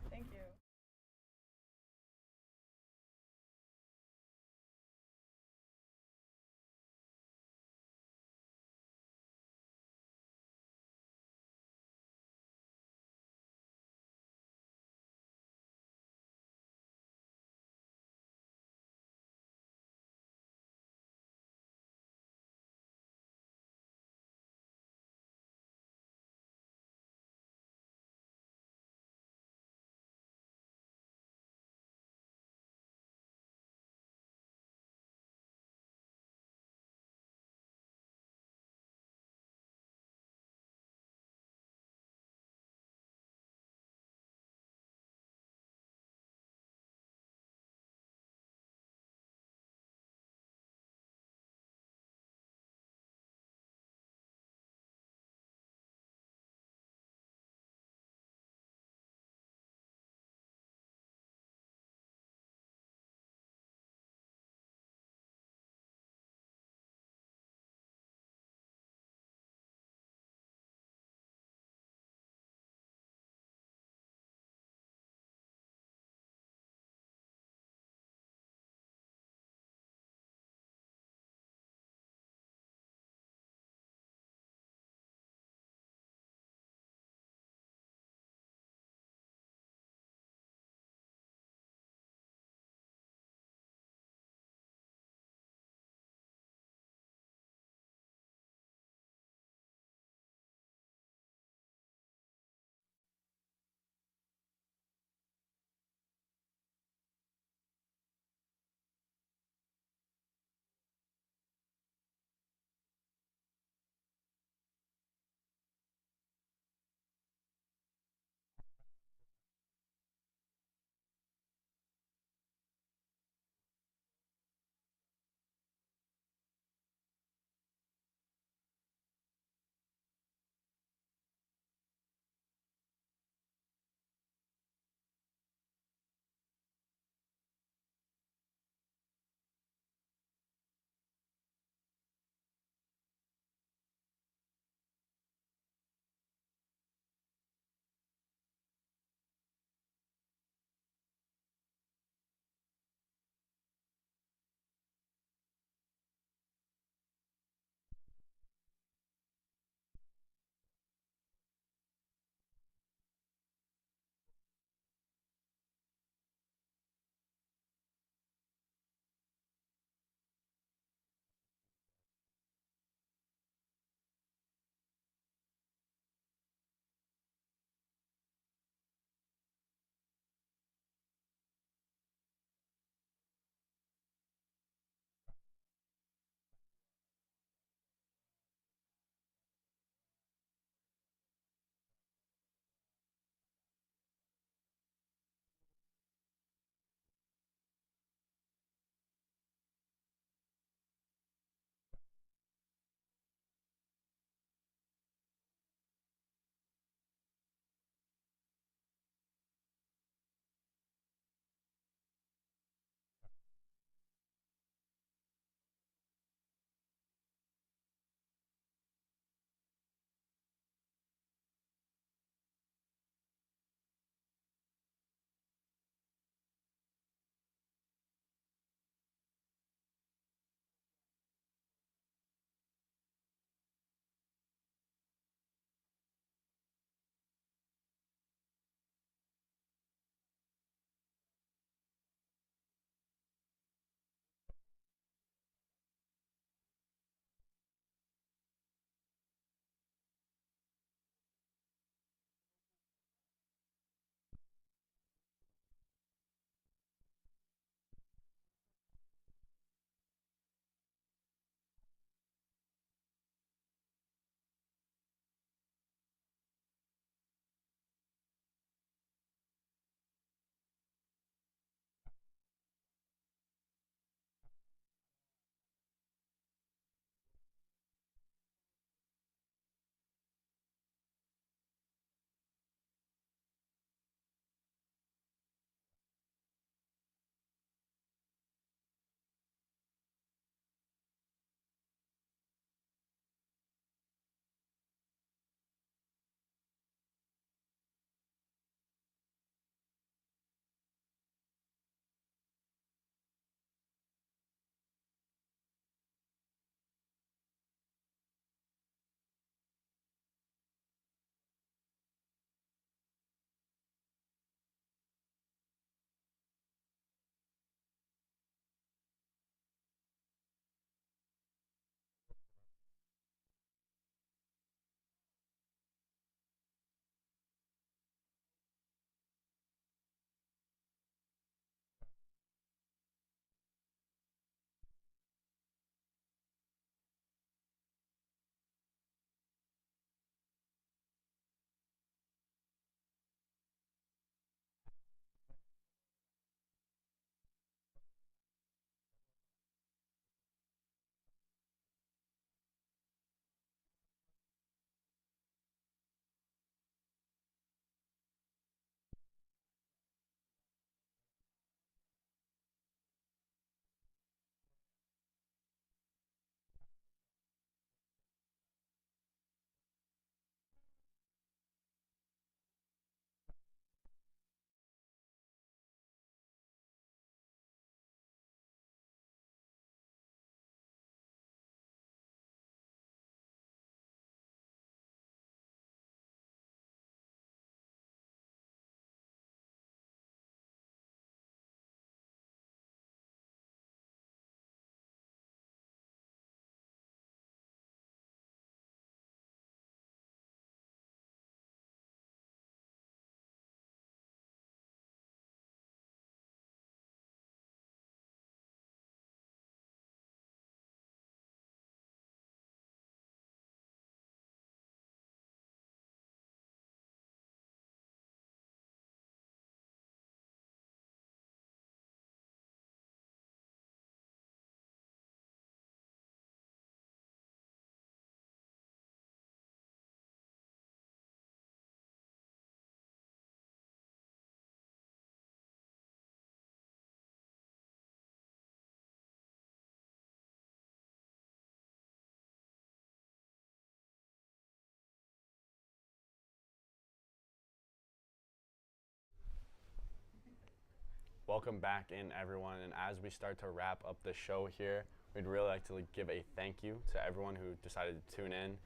welcome back in, everyone. And as we start to wrap up the show here, we'd really like to give a thank you to everyone who decided to tune in,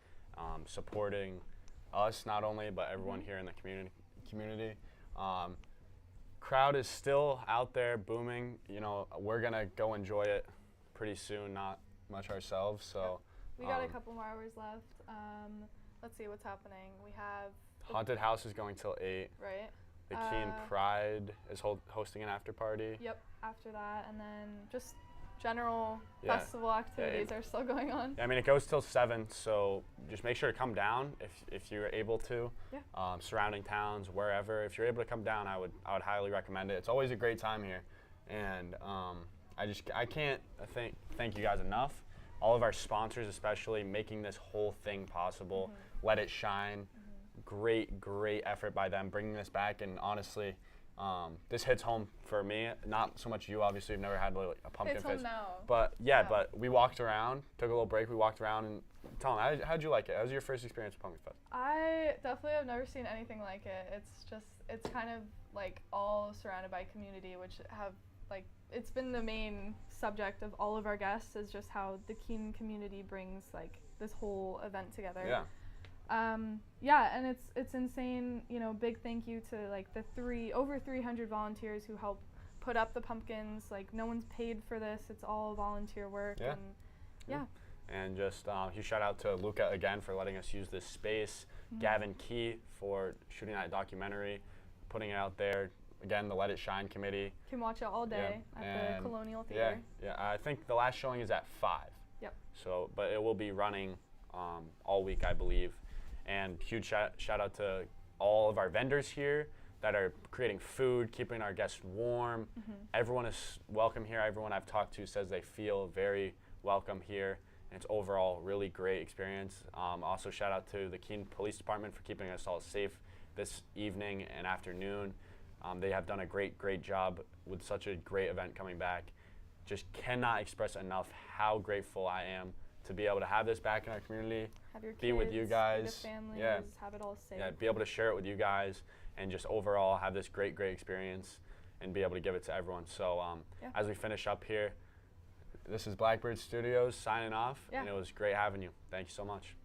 supporting us not only, but everyone here in the community. Crowd is still out there booming. You know, we're gonna go enjoy it pretty soon. Not much ourselves, so. We got a couple more hours left. Let's see what's happening. We have Haunted House is going till 8. Right. The Keene Pride is hosting an after party. Yep. After that, and then just general festival activities are still going on. Yeah, I mean, it goes till 7, so just make sure to come down if you're able to. Yeah. Surrounding towns, wherever, if you're able to come down, I would highly recommend it. It's always a great time here, and I can't thank you guys enough. All of our sponsors, especially, making this whole thing possible. Let It Shine. Great effort by them bringing this back, and honestly, this hits home for me. Not so much you, obviously. You've never had a pumpkin hits fest. Home now. But but we walked around, took a little break. We walked around and tell them, how'd you like it? How was your first experience with pumpkin fest? I definitely have never seen anything like it. It's kind of like all surrounded by community, which it's been the main subject of all of our guests, is just how the Keene community brings this whole event together. Yeah. And it's insane. You know, big thank you to the over 300 volunteers who help put up the pumpkins. No one's paid for this; it's all volunteer work. Yeah. And just huge shout out to Luca again for letting us use this space. Gavin Key for shooting that documentary, putting it out there. Again, the Let It Shine committee. Can watch it all day at the Colonial Theater. Yeah. I think the last showing is at 5. Yep. So, but it will be running all week, I believe. And huge shout out to all of our vendors here that are creating food, keeping our guests warm. Everyone is welcome here. Everyone I've talked to says they feel very welcome here. And it's overall really great experience. Also shout out to the Keene Police Department for keeping us all safe this evening and afternoon. They have done a great job with such a great event coming back. Just cannot express enough how grateful I am to be able to have this back in our community, have your kids, be with you guys, be with families, have it all safe. Yeah, be able to share it with you guys, and just overall have this great experience and be able to give it to everyone. So as we finish up here, this is Blackbird Studios signing off, and it was great having you. Thank you so much.